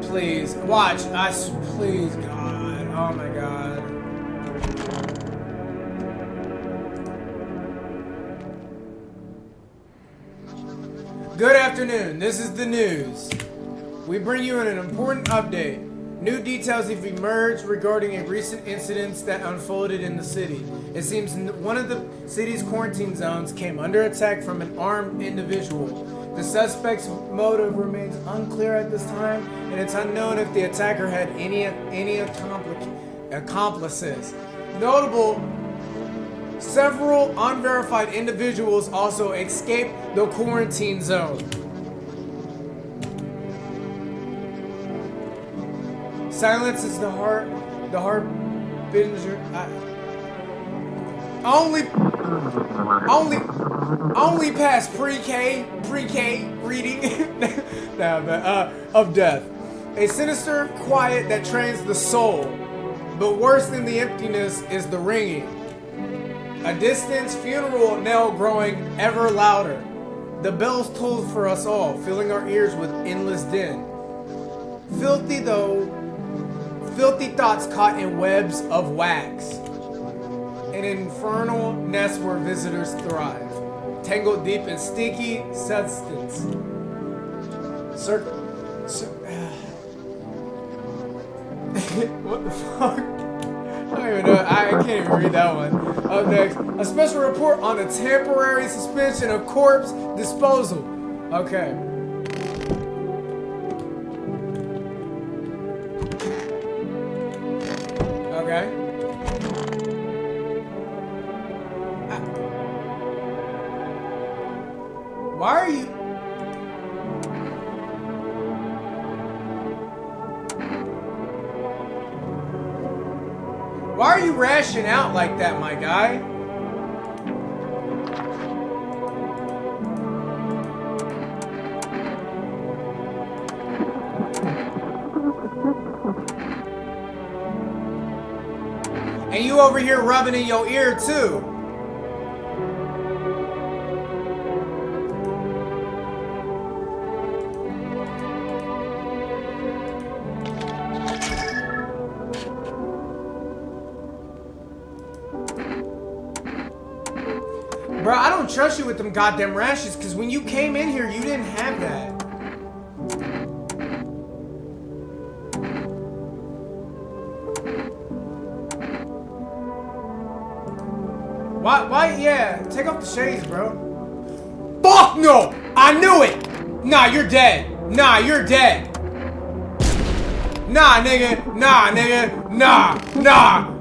Please, watch. Please, God. Oh my God. Good afternoon. This is the news. We bring you an important update. New details have emerged regarding a recent incident that unfolded in the city. It seems one of the city's quarantine zones came under attack from an armed individual. The suspect's motive remains unclear at this time, and it's unknown if the attacker had any accomplices. Notable, several unverified individuals also escaped the quarantine zone. Silence is the harbinger. Only past pre-K reading of death. A sinister quiet that trains the soul, but worse than the emptiness is the ringing. A distant funeral knell growing ever louder. The bells tolled for us all, filling our ears with endless din. Filthy thoughts caught in webs of wax. An infernal nest where visitors thrive, tangled deep in sticky substance. What the fuck? I don't even know. I can't even read that one. Up next, a special report on the temporary suspension of corpse disposal. Okay. Okay. Why are you... Why are you rashing out like that, my guy? And you over here rubbing in your ear too. Bro, I don't trust you with them goddamn rashes, because when you came in here, you didn't have that. Why? Yeah, take off the shades, bro. Fuck no! I knew it! Nah, you're dead. Nah, you're dead. Nah, nigga. Nah, nigga. Nah.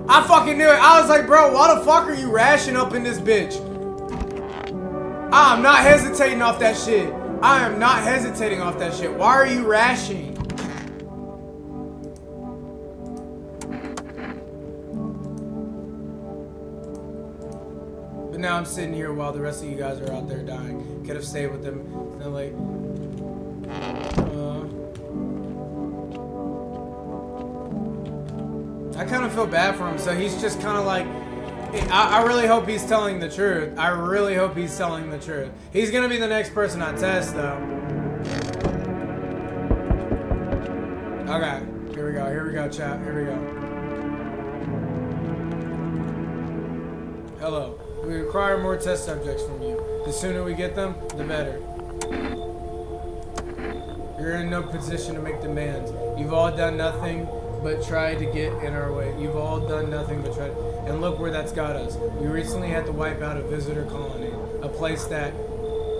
I fucking knew it. I was like, bro, why the fuck are you rashing up in this bitch? I'm not hesitating off that shit. I am not hesitating off that shit. Why are you rashing? But now I'm sitting here while the rest of you guys are out there dying. Could have stayed with them. And they're like, I kind of feel bad for him. So he's just kind of like, I really hope he's telling the truth. I really hope he's telling the truth. He's gonna be the next person I test, though. Okay, here we go, chat. Here we go. Hello. We require more test subjects from you. The sooner we get them, the better. You're in no position to make demands. You've all done nothing but try to get in our way. You've all done nothing but try to... And look where that's got us. We recently had to wipe out a visitor colony. A place that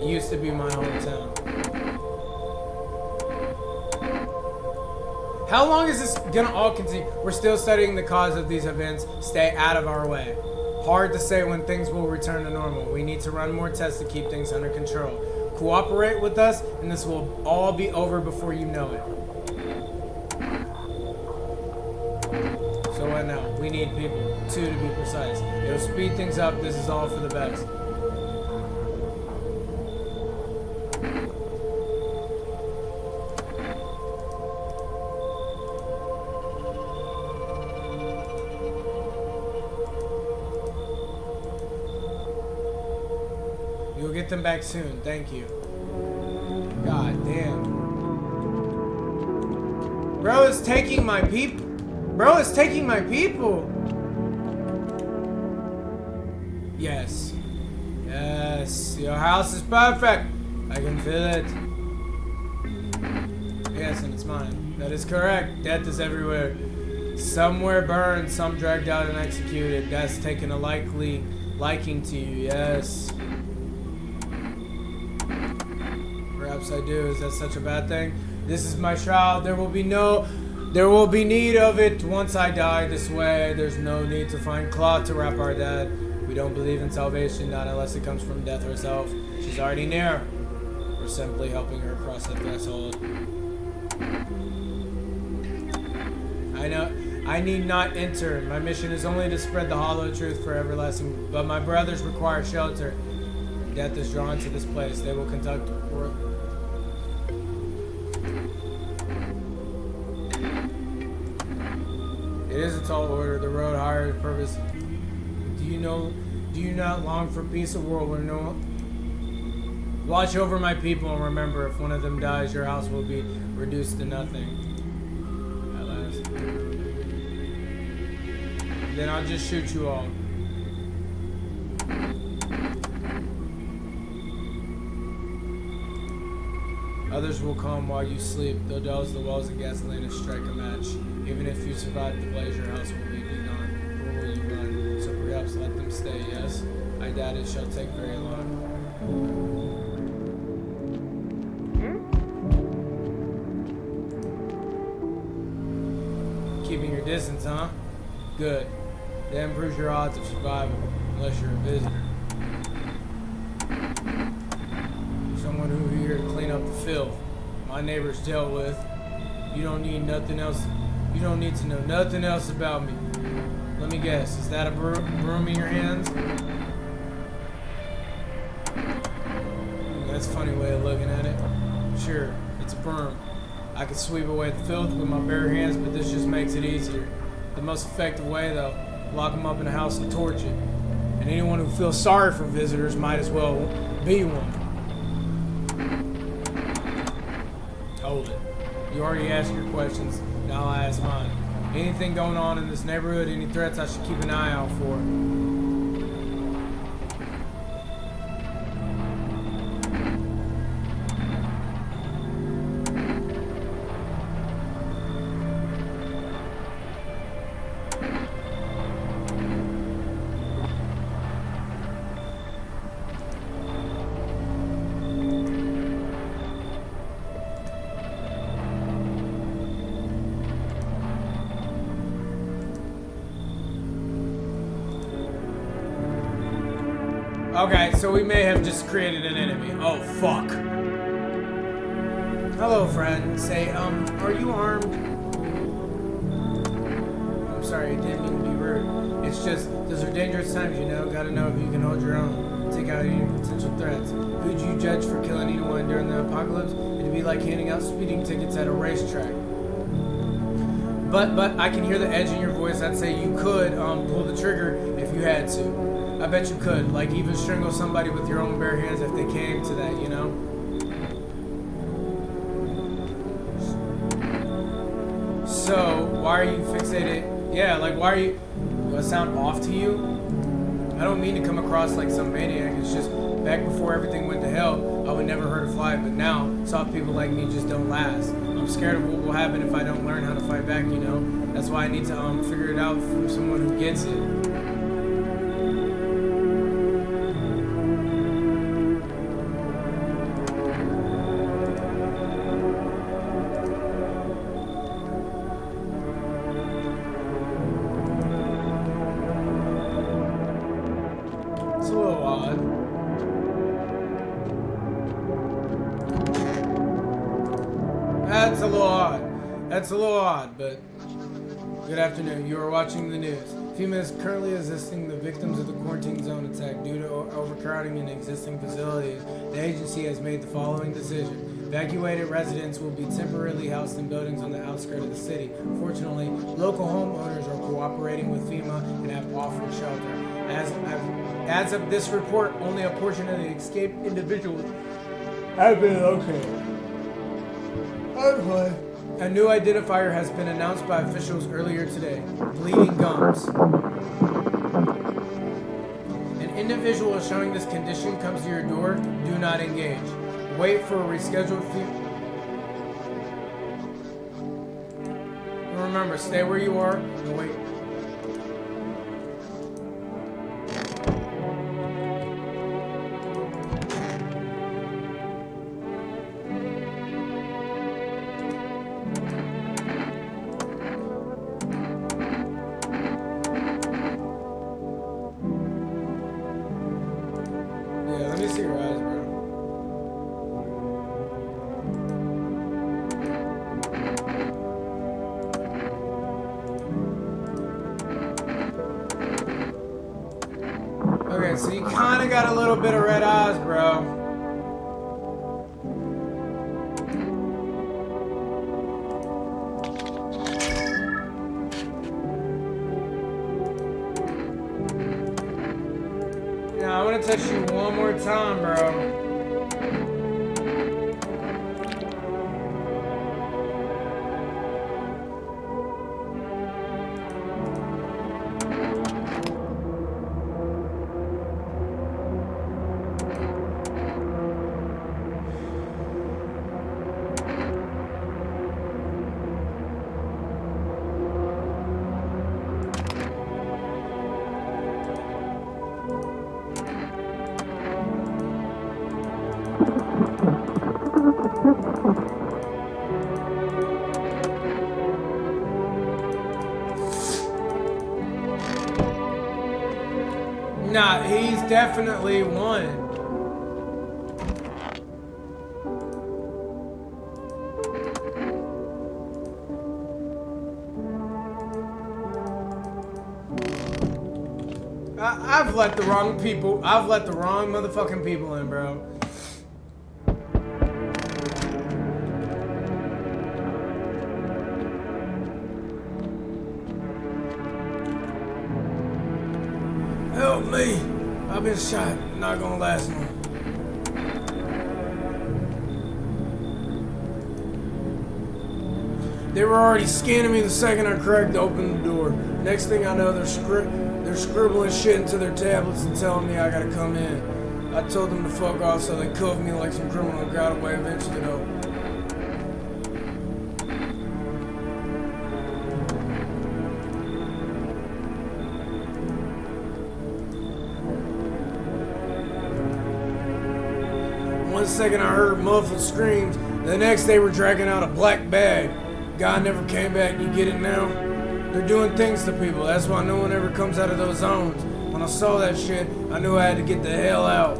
used to be my hometown. How long is this gonna all continue? We're still studying the cause of these events. Stay out of our way. Hard to say when things will return to normal. We need to run more tests to keep things under control. Cooperate with us, and this will all be over before you know it. So what now? We need people. 2 to be precise. It'll speed things up. This is all for the best. You'll get them back soon. Thank you. God damn. Bro is taking my people. Bro is taking my people. Yes. Yes. Your house is perfect. I can feel it. Yes, and it's mine. That is correct. Death is everywhere. Somewhere burned, some dragged out and executed. Death's taken a liking to you. Yes. Perhaps I do. Is that such a bad thing? This is my shroud. There will be need of it once I die this way. There's no need to find cloth to wrap our dead. We don't believe in salvation, not unless it comes from death herself. She's already near. We're simply helping her cross the threshold. I know. I need not enter. My mission is only to spread the hollow truth for everlasting. But my brothers require shelter. Death is drawn to this place. They will conduct work. It is a tall order. The road higher purpose. Do you not long for peace, a world where no... Watch over my people and remember, if one of them dies, your house will be reduced to nothing. At last. Then I'll just shoot you all. Others will come while you sleep. They'll douse the wells of gasoline and strike a match. Even if you survive the blaze, your house will be gone. Where will you run? So perhaps let them stay, yes? I doubt it shall take very long. Keeping your distance, huh? Good. That improves your odds of survival, unless you're a visitor. filth. My neighbor's dealt with. You don't need nothing else. You don't need to know nothing else about me. Let me guess, is that a broom in your hands? That's a funny way of looking at it. Sure, it's a broom. I could sweep away the filth with my bare hands, but this just makes it easier. The most effective way, though, lock them up in a house and torch it. And anyone who feels sorry for visitors might as well be one. Hold it. You already asked your questions, now I ask mine. Anything going on in this neighborhood, any threats I should keep an eye out for? Okay, so we may have just created an enemy. Oh, fuck. Hello, friend. Say, are you armed? I'm sorry, I didn't mean to be rude. It's just, those are dangerous times, you know? Gotta know if you can hold your own. Take out any potential threats. Who'd you judge for killing anyone during the apocalypse? It'd be like handing out speeding tickets at a racetrack. But I can hear the edge in your voice. I'd say you could, pull the trigger if you had to. I bet you could, like even strangle somebody with your own bare hands if they came to that, you know? So, why are you fixated? Yeah, like why are you... Do I sound off to you? I don't mean to come across like some maniac. It's just, back before everything went to hell, I would never hurt a fly, but now, soft people like me just don't last. I'm scared of what will happen if I don't learn how to fight back, you know? That's why I need to figure it out from someone who gets it. It's a little odd. That's a little odd. That's a little odd, but good afternoon. You are watching the news. FEMA is currently assisting the victims of the quarantine zone attack due to overcrowding in existing facilities. The agency has made the following decision. Evacuated residents will be temporarily housed in buildings on the outskirts of the city. Fortunately, local homeowners are cooperating with FEMA and have offered shelter. As of this report, only a portion of the escaped individuals have been located. A new identifier has been announced by officials earlier today. Bleeding gums. An individual showing this condition comes to your door. Do not engage. Wait for a rescheduled remember, stay where you are and wait. Let me see your eyes, bro. Okay, so you kind of got a little bit of red eyes, bro. Now, I want to touch you one more time, bro. Nah, he's definitely one. I've let the wrong motherfucking people in, bro. Help me. I've been shot. Not gonna last long. They were already scanning me the second I cracked open the door. Next thing I know, they're scribbling shit into their tablets and telling me I gotta come in. I told them to fuck off, so they cuffed me like some criminal and got away eventually, though. One second I heard muffled screams. The next they were dragging out a black bag. God never came back, you get it now? They're doing things to people, that's why no one ever comes out of those zones. When I saw that shit, I knew I had to get the hell out.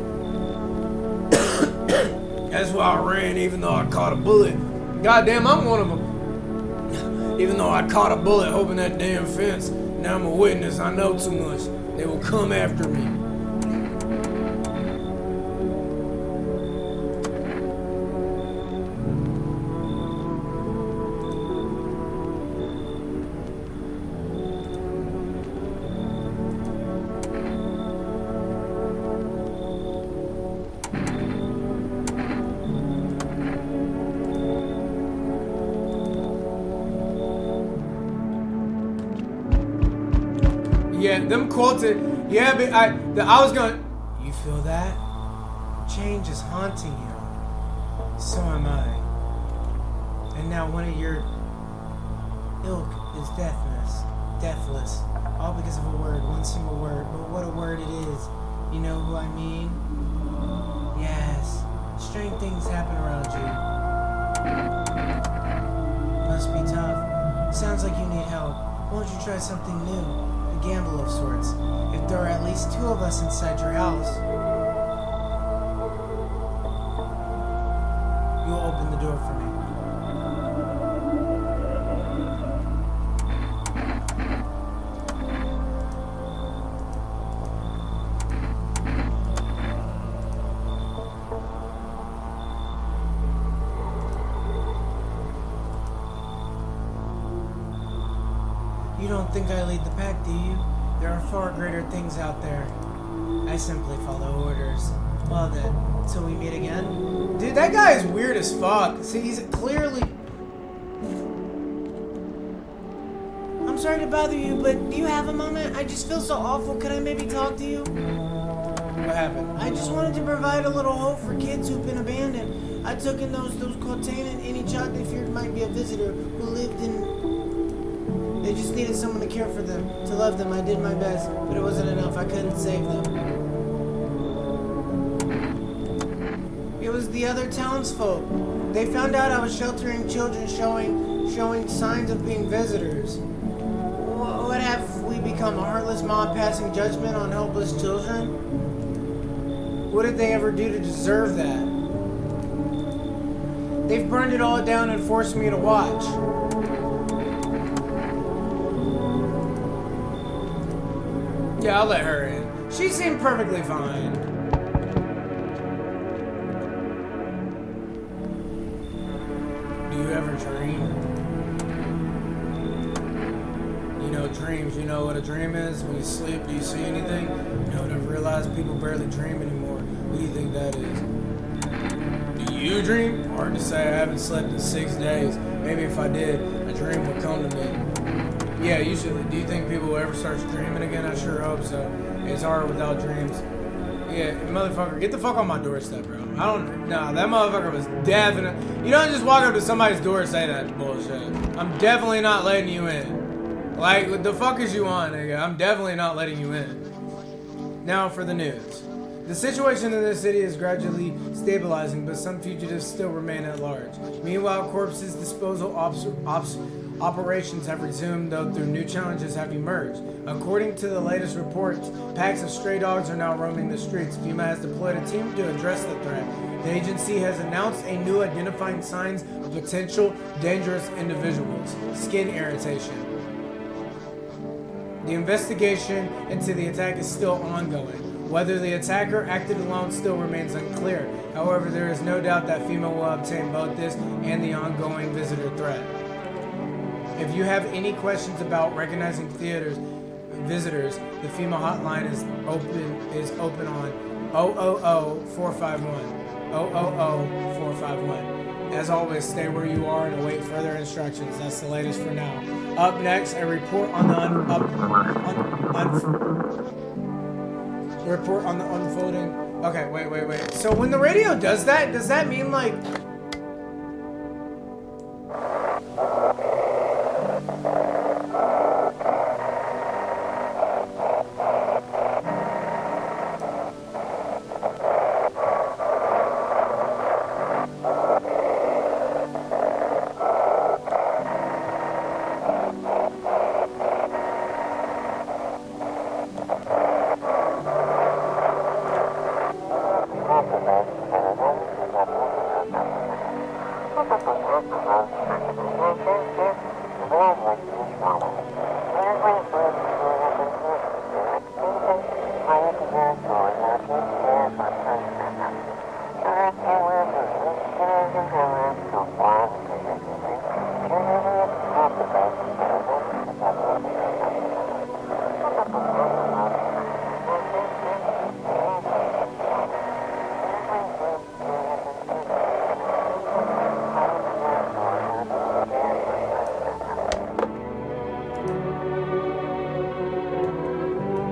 That's why I ran, even though I caught a bullet. Goddamn, I'm one of them. Even though I caught a bullet hoping that damn fence. Now I'm a witness, I know too much. They will come after me. Yeah, them quoted. Yeah, but I was gonna. You feel that? Change is haunting you. So am I. And now one of your ilk is deathless. All because of a word, one single word. But what a word it is. You know who I mean? Yes. Strange things happen around you. Must be tough. Sounds like you need help. Won't you try something new? Gamble of sorts. If there are at least 2 of us inside your house, you'll open the door for me. You don't think I lead the pack, do you? There are far greater things out there. I simply follow orders. Well then, till we meet again. Dude, that guy is weird as fuck. See, he's clearly... I'm sorry to bother you, but do you have a moment? I just feel so awful. Could I maybe talk to you? What happened? I just wanted to provide a little hope for kids who've been abandoned. I took in those contained any child they feared might be a visitor who lived in... They just needed someone to care for them, to love them. I did my best, but it wasn't enough. I couldn't save them. It was the other townsfolk. They found out I was sheltering children showing signs of being visitors. What have we become, a heartless mob passing judgment on helpless children? What did they ever do to deserve that? They've burned it all down and forced me to watch. Yeah, I'll let her in. She seemed perfectly fine. Do you ever dream? You know dreams. You know what a dream is? When you sleep, do you see anything? You know, I've realized people barely dream anymore. What do you think that is? Do you dream? Hard to say. I haven't slept in 6 days. Maybe if I did, a dream would come to me. Yeah, usually. Do you think people will ever start dreaming again? I sure hope so. It's hard without dreams. Yeah, motherfucker, get the fuck on my doorstep, bro. Nah, that motherfucker was definitely... You don't just walk up to somebody's door and say that bullshit. I'm definitely not letting you in. Like, what the fuck is you on, nigga? I'm definitely not letting you in. Now for the news. The situation in the city is gradually stabilizing, but some fugitives still remain at large. Meanwhile, corpses disposal operations have resumed, though new challenges have emerged. According to the latest reports, packs of stray dogs are now roaming the streets. FEMA has deployed a team to address the threat. The agency has announced a new identifying signs of potential dangerous individuals. Skin irritation. The investigation into the attack is still ongoing. Whether the attacker acted alone still remains unclear. However, there is no doubt that FEMA will obtain both this and the ongoing visitor threat. If you have any questions about recognizing visitors, the FEMA hotline is open on 000-451. 000-451. As always, stay where you are and await further instructions. That's the latest for now. Up next, a report on the unfolding. Okay, wait. So when the radio does that mean like?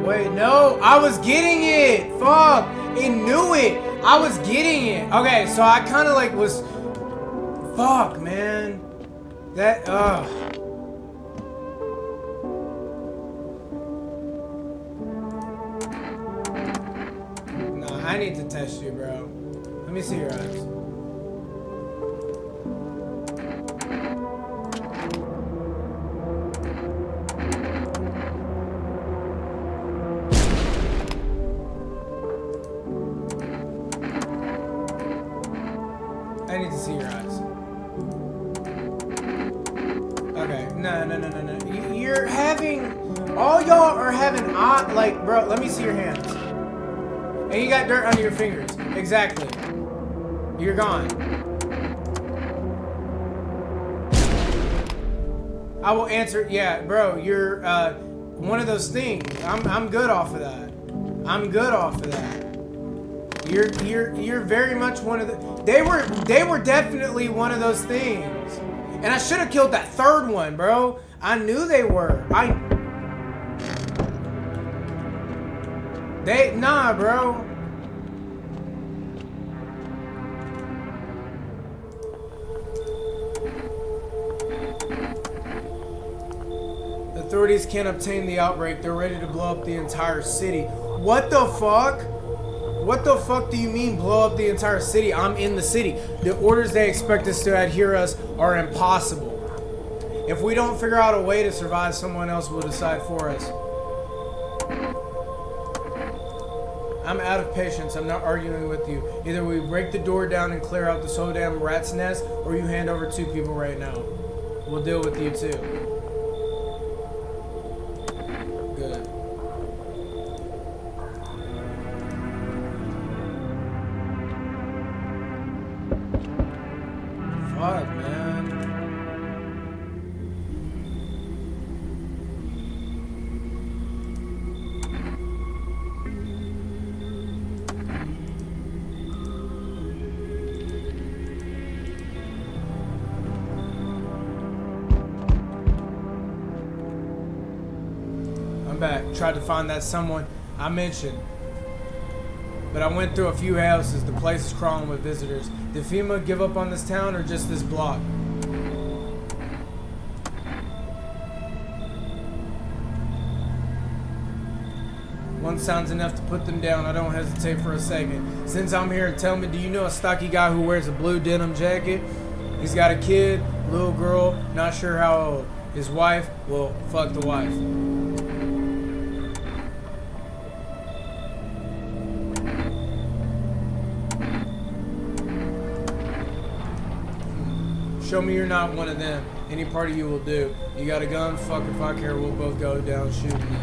Wait, no, I was getting it. Fuck, it knew it. I was getting it. Okay, so I kind of like was. Fuck, man. That. Nah, I need to test you, bro. Let me see your eyes. I need to see your eyes. Okay, no. You're having, all y'all are having odd, like, bro, let me see your hands. And you got dirt under your fingers. Exactly. You're gone. I will answer, yeah, bro, you're, one of those things. I'm good off of that. I'm good off of that. You're very much one of the. They were definitely one of those things, and I should have killed that third one, bro. I knew they were. Nah, bro. The authorities can't obtain the outbreak. They're ready to blow up the entire city. What the fuck? What the fuck do you mean blow up the entire city? I'm in the city. The orders they expect us to adhere us are impossible. If we don't figure out a way to survive, someone else will decide for us. I'm out of patience. I'm not arguing with you. Either we break the door down and clear out this whole damn rat's nest, or you hand over 2 people right now. We'll deal with you too. Good. Fuck, man. I'm back. Tried to find that someone I mentioned. But I went through a few houses. The place is crawling with visitors. Did FEMA give up on this town or just this block? One sounds enough to put them down. I don't hesitate for a second. Since I'm here, tell me, do you know a stocky guy who wears a blue denim jacket? He's got a kid, little girl, not sure how old. His wife? Well, fuck the wife. Show me you're not one of them. Any part of you will do. You got a gun? Fuck if I care. We'll both go down shooting you.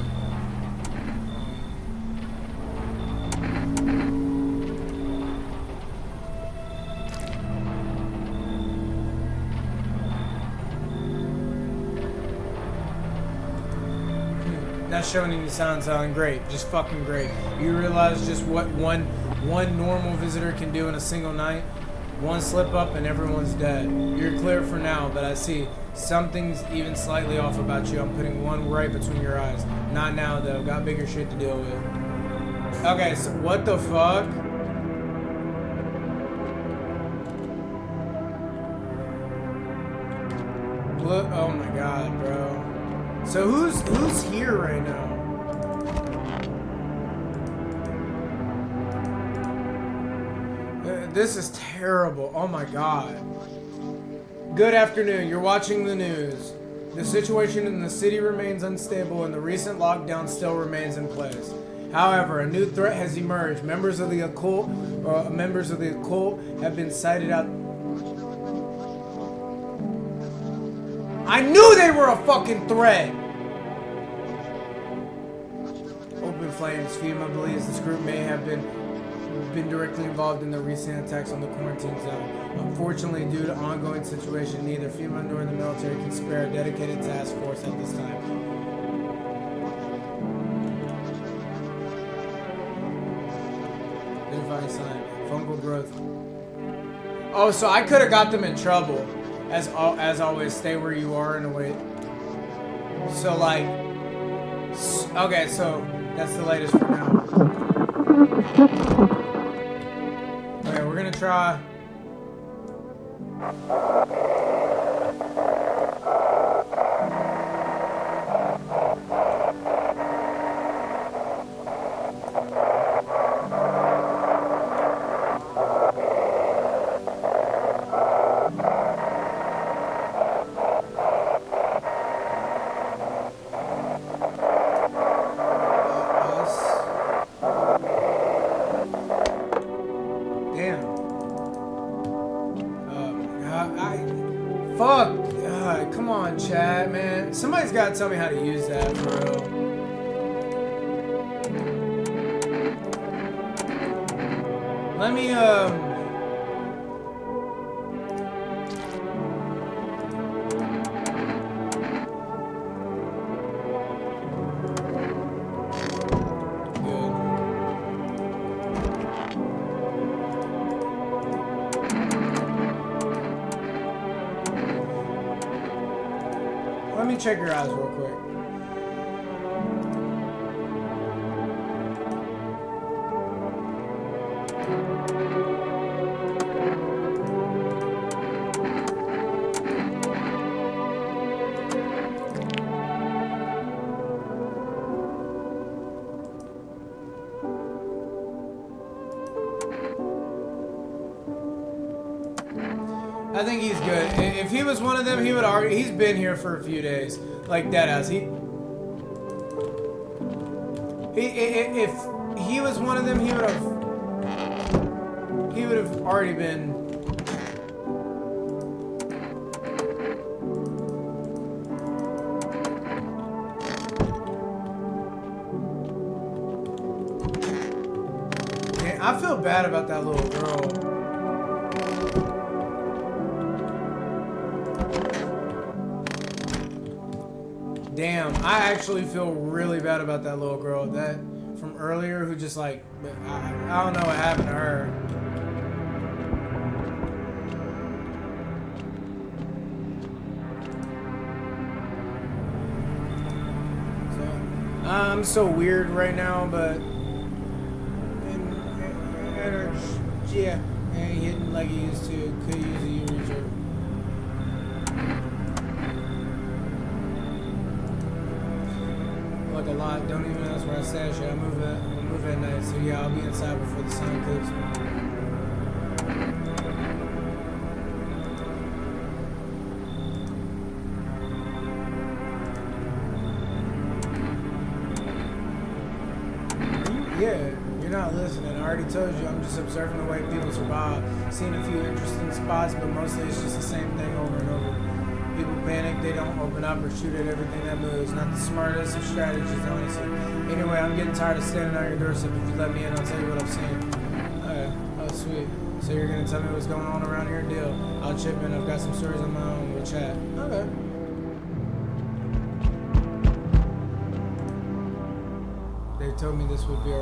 Not showing any signs on great, just fucking great. You realize just what one normal visitor can do in a single night? One slip up and everyone's dead. You're clear for now, but I see something's even slightly off about you. I'm putting one right between your eyes. Not now though, got bigger shit to deal with. Okay, so what the fuck? Look, oh my god, bro. So who's here right now? This is terrible. Oh my god. Good afternoon. You're watching the news. The situation in the city remains unstable and the recent lockdown still remains in place. However, a new threat has emerged. Members of the occult have been sighted out. I knew they were a fucking threat! Open flames. FEMA believes this group may have been directly involved in the recent attacks on the quarantine zone. Unfortunately, due to ongoing situation, neither FEMA nor the military can spare a dedicated task force at this time. Identifying sign. Fungal growth. Oh, so I could have got them in trouble. As always, stay where you are in a way. So like, okay, so that's the latest for now. Okay, we're gonna try. Come on, chat, man. Somebody's got to tell me how to use that, for real. Let me, Let me check your eyes real quick. I think he's good. If he was one of them, he would already. He's been here for a few days, like deadass. If he was one of them, he would have already been. Man, I feel bad about that little girl. Damn, I actually feel really bad about that little girl that from earlier who just like, I don't know what happened to her. So, I'm so weird right now, but yeah, ain't hitting like he used to. Could use a U-reserve. A lot. Don't even ask where I stash it. I move at night, so yeah, I'll be inside before the sun clicks. Yeah, you're not listening. I already told you. I'm just observing the way people survive. Seen a few interesting spots, but mostly it's just the same thing over and over. People panic, they don't open up or shoot at everything that moves. Not the smartest of strategies, honestly. Anyway, I'm getting tired of standing on your doorstep. If you let me in, I'll tell you what I've seen. Okay. Oh, sweet. So you're gonna tell me what's going on around here? Deal. I'll chip in. I've got some stories of my own. We'll chat. Okay. They told me this would be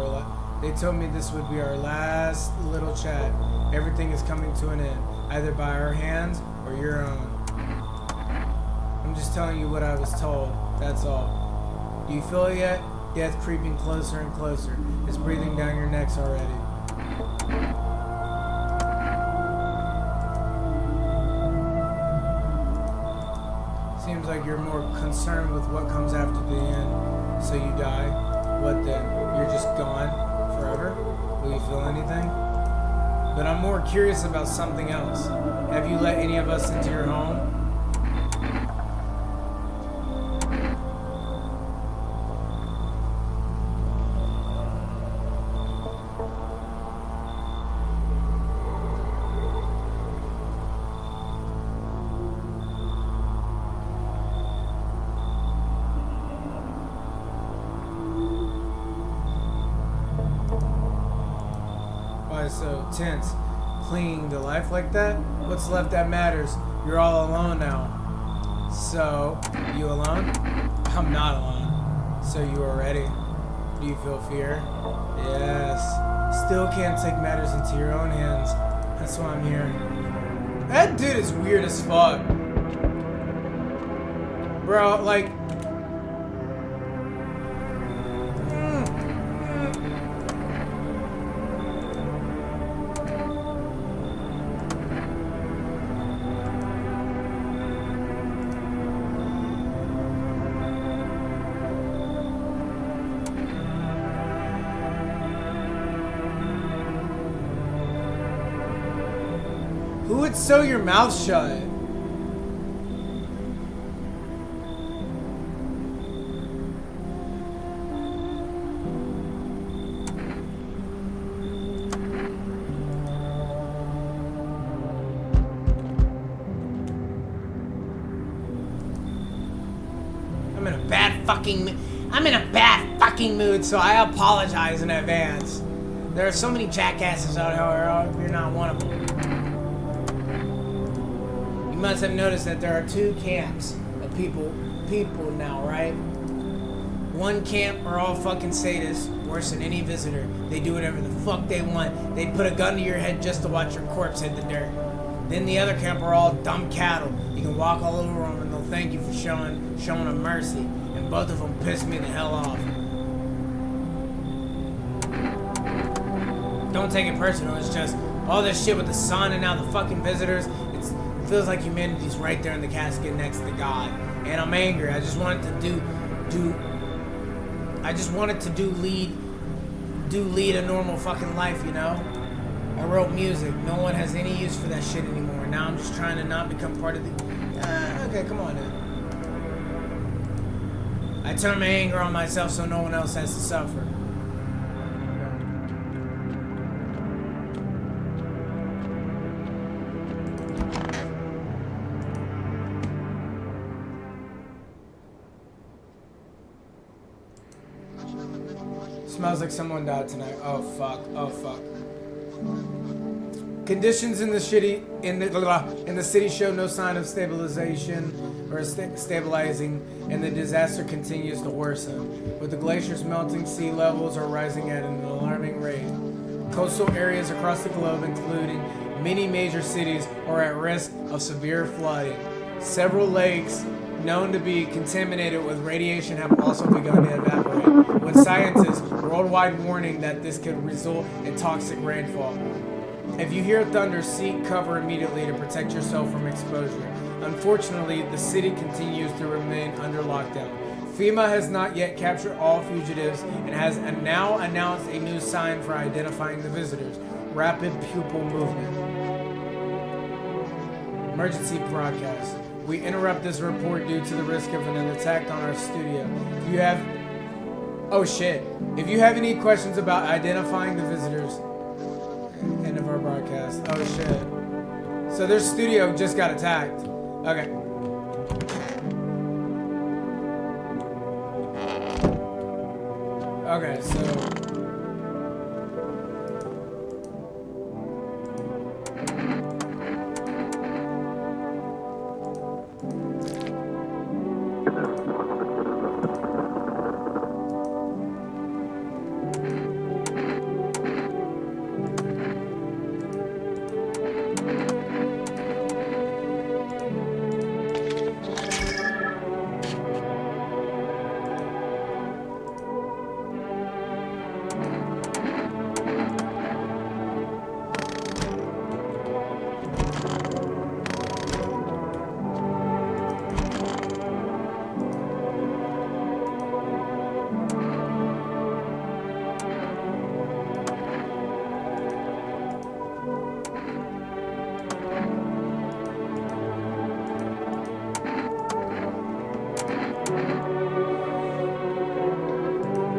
our last little chat. Everything is coming to an end, either by our hands or your own. I'm just telling you what I was told. That's all. Do you feel it yet? Death creeping closer and closer. It's breathing down your necks already. Seems like you're more concerned with what comes after the end. So you die. What then? You're just gone forever? Will you feel anything? But I'm more curious about something else. Have you let any of us into your home? So tense, clinging to life like that? What's left that matters? You're all alone now. So, you alone? I'm not alone. So you are ready? Do you feel fear? Yes. Still can't take matters into your own hands. That's why I'm here. That dude is weird as fuck. Bro, like... Who would sew your mouth shut? I'm in a bad fucking mood, so I apologize in advance. There are so many jackasses out here, you're not one of them. You must have noticed that there are two camps of people now, right? One camp are all fucking sadists, worse than any visitor. They do whatever the fuck they want. They put a gun to your head just to watch your corpse hit the dirt. Then the other camp are all dumb cattle. You can walk all over them and they'll thank you for showing them mercy. And both of them piss me the hell off. Don't take it personal. It's just all this shit with the sun and now the fucking visitors. It feels like humanity's right there in the casket next to God. And I'm angry. I just wanted to lead a normal fucking life, you know? I wrote music. No one has any use for that shit anymore. Now I'm just trying to not become part of the... okay, come on, dude. I turn my anger on myself so no one else has to suffer. Smells like someone died tonight. Oh fuck. Oh fuck. Conditions in the city show no sign of stabilization or stabilizing, and the disaster continues to worsen. With the glaciers melting, sea levels are rising at an alarming rate. Coastal areas across the globe, including many major cities, are at risk of severe flooding. Several lakes known to be contaminated with radiation have also begun to evaporate, with scientists worldwide warning that this could result in toxic rainfall. If you hear thunder, seek cover immediately to protect yourself from exposure. Unfortunately, the city continues to remain under lockdown. FEMA has not yet captured all fugitives and has now announced a new sign for identifying the visitors: rapid pupil movement. Emergency broadcast. We interrupt this report due to the risk of an attack on our studio. If you have... Oh shit. If you have any questions about identifying the visitors... End of our broadcast. Oh shit. So their studio just got attacked. Okay. Okay, so...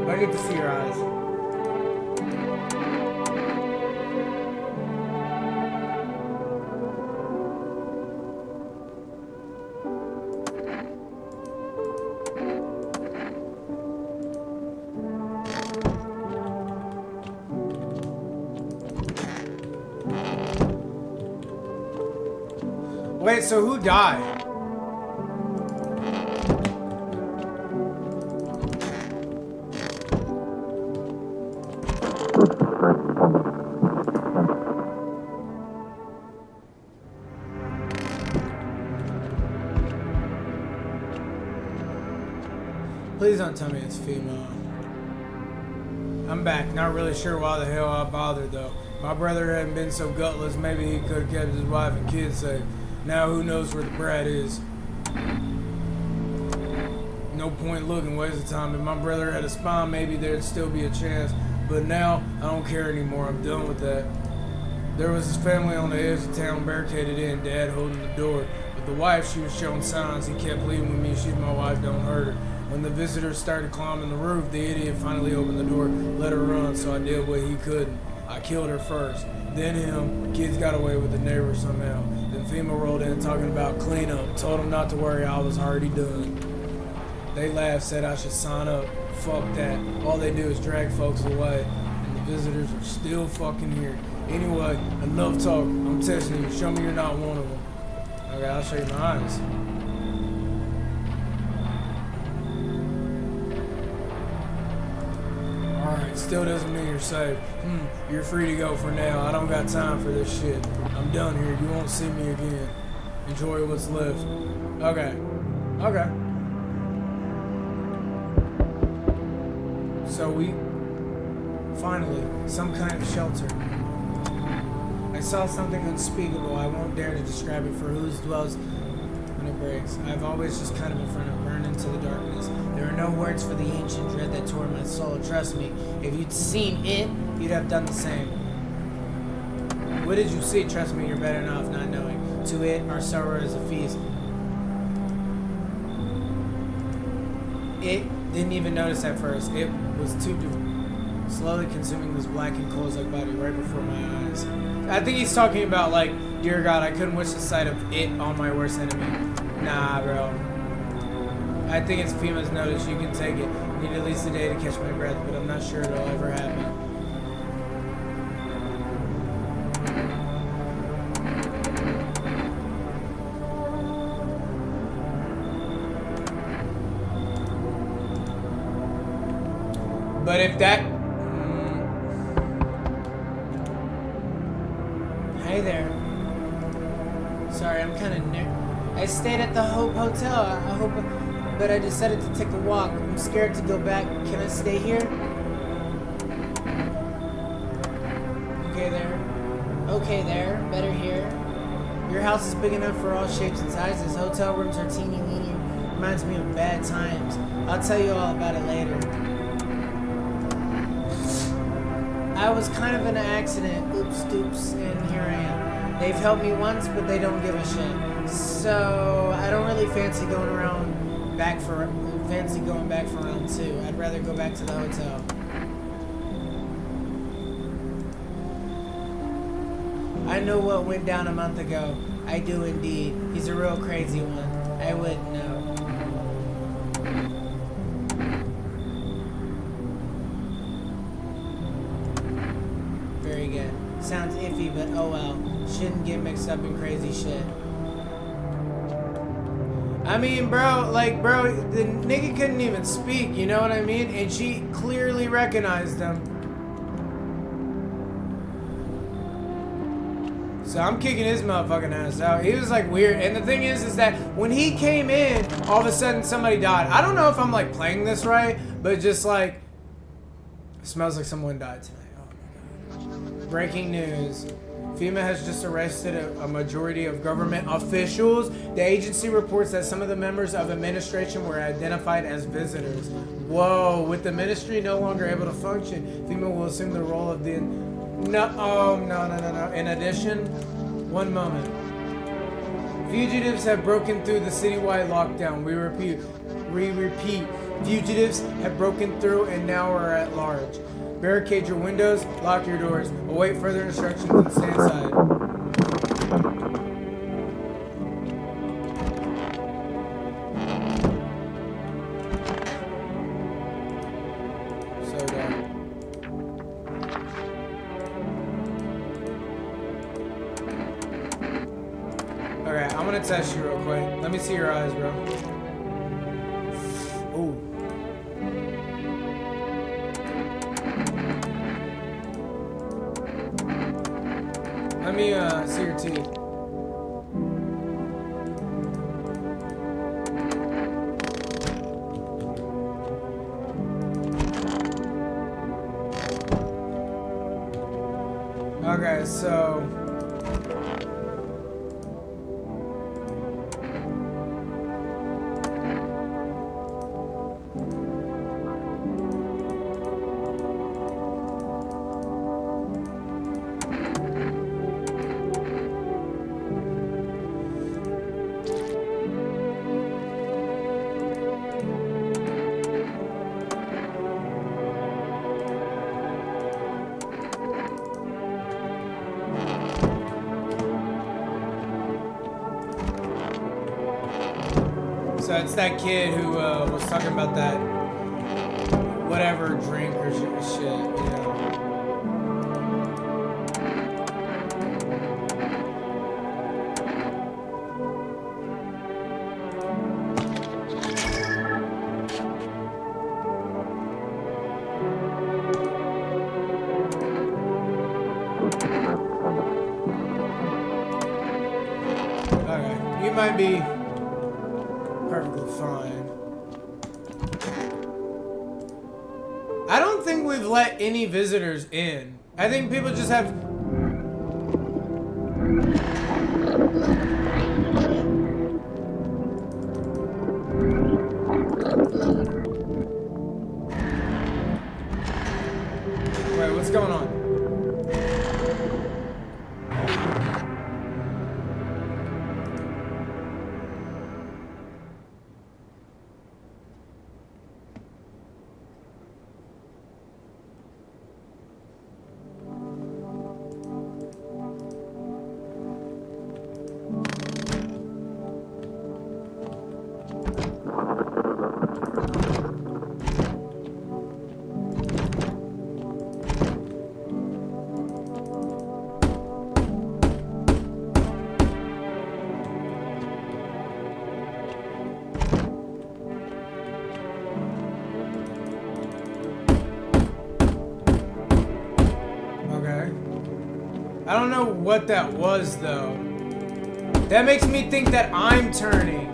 I get to see your eyes. Wait, so who died? Please don't tell me it's female. I'm back. Not really sure why the hell I bothered though. My brother hadn't been so gutless, maybe he could have kept his wife and kids safe. Now who knows where the brat is. No point looking, waste of time. If my brother had a spine, maybe there'd still be a chance. But now, I don't care anymore. I'm done with that. There was his family on the edge of town, barricaded in, Dad holding the door. But the wife, she was showing signs. He kept pleading with me, she's my wife, don't hurt her. When the visitors started climbing the roof, the idiot finally opened the door, let her run, so I did what he couldn't. I killed her first. Then him. Kids got away with the neighbor somehow. Then FEMA rolled in talking about cleanup. Told him not to worry, I was already done. They laughed, said I should sign up. Fuck that. All they do is drag folks away. And the visitors are still fucking here. Anyway, enough talk. I'm testing you. Show me you're not one of them. Okay, I'll show you my eyes. Alright, still doesn't mean you're safe. You're free to go for now. I don't got time for this shit. I'm done here. You won't see me again. Enjoy what's left. Okay. Okay. So we... Finally, some kind of shelter. I saw something unspeakable. I won't dare to describe it, for whose dwells when it breaks. I've always just kind of been front of burned into the darkness. There are no words for the ancient dread that tore my soul. Trust me, if you'd seen it, you'd have done the same. What did you see? Trust me, you're better off not knowing. To it, our sorrow is a feast. It didn't even notice at first. It was too slowly consuming this black and coals-like body right before my eyes. I think he's talking about, like, dear God, I couldn't wish the sight of it on my worst enemy. Nah, bro. I think it's FEMA's notice. You can take it. Need at least a day to catch my breath, but I'm not sure it'll ever happen. But if that... Hey there. Sorry, I'm kind of new. I stayed at the Hope Hotel. I hope... But I decided to take a walk. I'm scared to go back. Can I stay here? Okay there. Okay there. Better here. Your house is big enough for all shapes and sizes. Hotel rooms are teeny weeny. Reminds me of bad times. I'll tell you all about it later. I was kind of in an accident. Oops, doops, and here I am. They've helped me once, but they don't give a shit. So I don't really fancy going back for round 2. I'd rather go back to the hotel. I know what went down a month ago. I do indeed. He's a real crazy one. I wouldn't know. Sounds iffy, but oh well. Shouldn't get mixed up in crazy shit. I mean, bro, the nigga couldn't even speak, you know what I mean? And she clearly recognized him. So I'm kicking his motherfucking ass out. He was like weird. And the thing is that when he came in, all of a sudden somebody died. I don't know if I'm like playing this right, but just like, it smells like someone died tonight. Oh my God. Breaking news. FEMA has just arrested a majority of government officials. The agency reports that some of the members of administration were identified as visitors. Whoa, with the ministry no longer able to function, FEMA will assume the role of the... No. In addition, one moment. Fugitives have broken through the citywide lockdown. We repeat. Fugitives have broken through and now are at large. Barricade your windows, lock your doors, await further instructions, and stay inside. So dark. Okay, I'm gonna test you real quick. Let me see your eyes, bro. Ooh. Let me see your teeth. Okay, so So it's that kid who was talking about that whatever drink or shit, you know. Okay, you might be perfectly fine. I don't think we've let any visitors in. I think people just have... Wait, what's going on? I don't know what that was, though. That makes me think that I'm turning.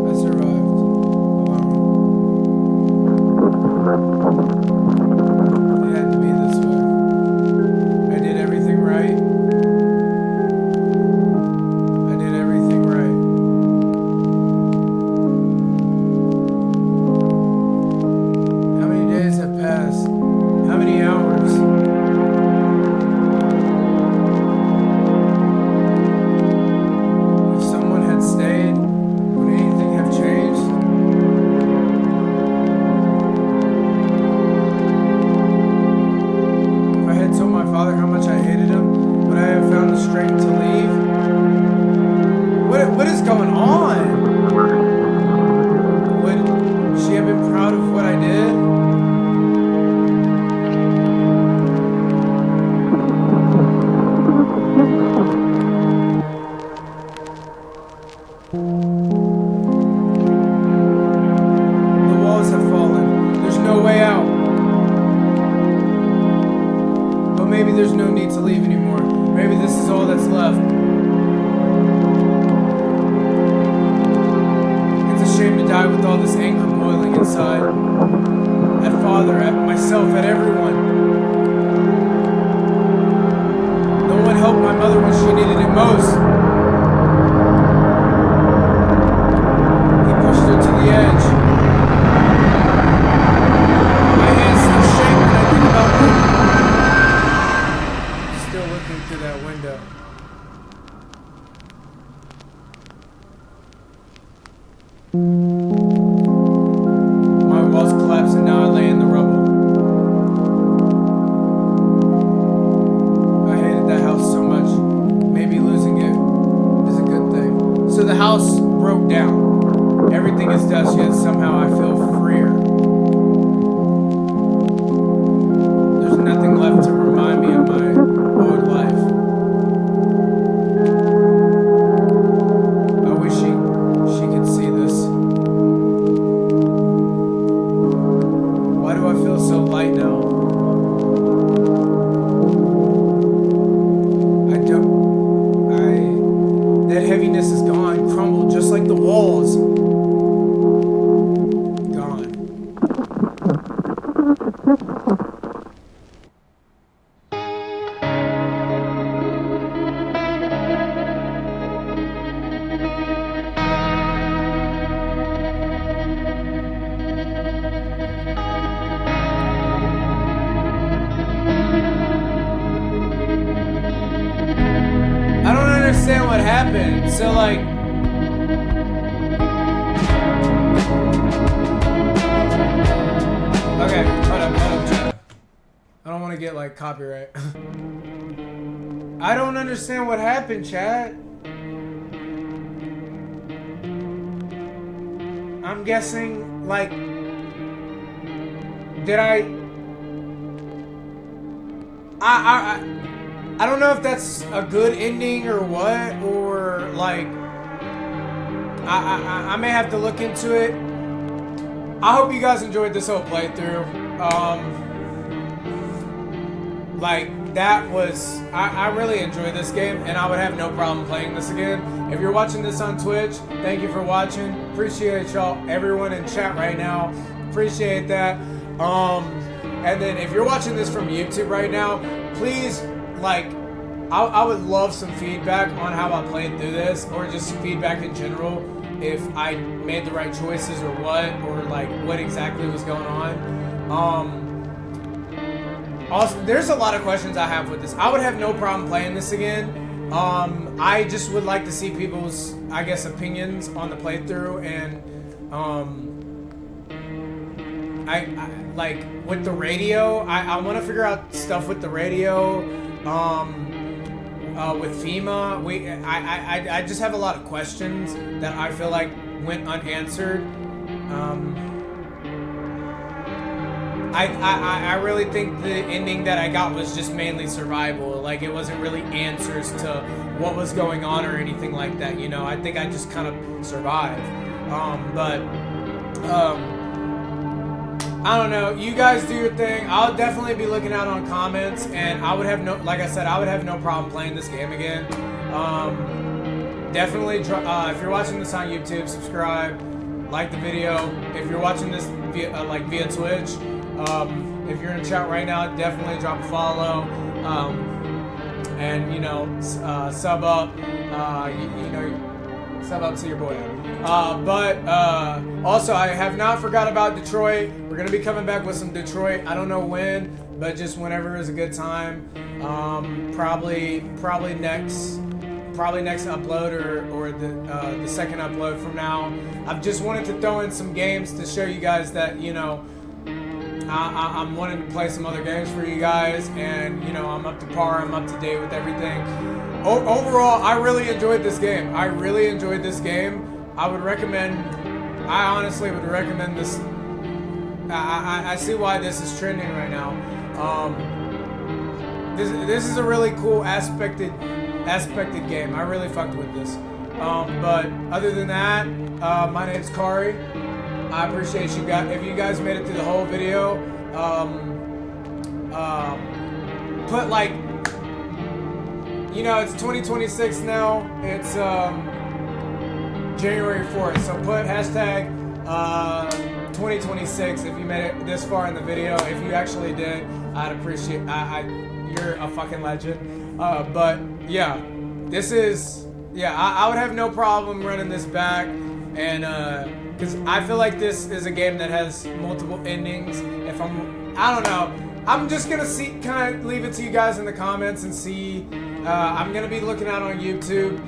I survived. It had to be this way. I did everything right. How much I hated him, but I have found the strength to leave. What is going on? Would she have been proud of what I did? The walls have fallen. There's no way out. But maybe there's no need to leave anymore. Maybe this is all that's left. It's a shame to die with all this anger boiling inside. At father, at myself, at everyone. No one helped my mother when she needed it most. He pushed her to the edge. My hands still shake when I think about them. Still looking through that window. My walls collapsed and now I lay in the rubble. I hated that house so much. Maybe losing it is a good thing. So the house broke down. Everything is dust, yet somehow I feel freer. There's nothing left to remind me of my old life. I wish she could see this. Why do I feel so light now? That heaviness is gone, crumbled just like the walls. Gone. I don't understand what happened. So like, okay, hold up, chat. I don't want to get like copyright. I don't understand what happened, chat. I'm guessing like, did I don't know if that's a good ending or what, or like, I may have to look into it. I hope you guys enjoyed this whole playthrough. Like, that was, I really enjoyed this game, and I would have no problem playing this again. If you're watching this on Twitch, thank you for watching. Appreciate y'all, everyone in chat right now. Appreciate that. And then if you're watching this from YouTube right now, please, like, I would love some feedback on how I played through this, or just feedback in general, if I made the right choices or what, or like what exactly was going on. Also, there's a lot of questions I have with this. I would have no problem playing this again. I just would like to see people's, I guess, opinions on the playthrough, and I like with the radio. I want to figure out stuff with the radio. With FEMA, I just have a lot of questions that I feel like went unanswered. I really think the ending that I got was just mainly survival. Like, it wasn't really answers to what was going on or anything like that, you know. I think I just kind of survived. I don't know. You guys do your thing. I'll definitely be looking out on comments, and I would have no, like I said, I would have no problem playing this game again. Definitely, if you're watching this on YouTube, subscribe, like the video. If you're watching this via Twitch, if you're in chat right now, definitely drop a follow. And you know, sub up. Sub up to your boy. Also, I have not forgot about Detroit. We're gonna be coming back with some Detroit. I don't know when, but just whenever is a good time. Probably next upload or the second upload from now. I've just wanted to throw in some games to show you guys that, you know, I'm wanting to play some other games for you guys, and you know, I'm up to par, I'm up to date with everything. overall, I really enjoyed this game. I really enjoyed this game. I honestly would recommend this. I see why this is trending right now. This is a really cool aspected game. I really fucked with this. But other than that, my name's Kari. I appreciate you guys. If you guys made it through the whole video, put like, you know, it's 2026 now. It's January 4th. So put hashtag 2026 if you made it this far in the video. If you actually did, I'd appreciate. You're a fucking legend. But yeah, this is. Yeah, I would have no problem running this back, and because I feel like this is a game that has multiple endings. I don't know. I'm just gonna kind of leave it to you guys in the comments and see. I'm gonna be looking out on YouTube,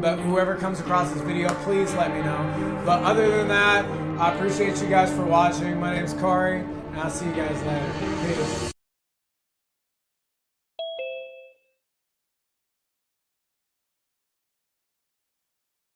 but whoever comes across this video, please let me know. But other than that, I appreciate you guys for watching. My name's Kari, and I'll see you guys later. Peace.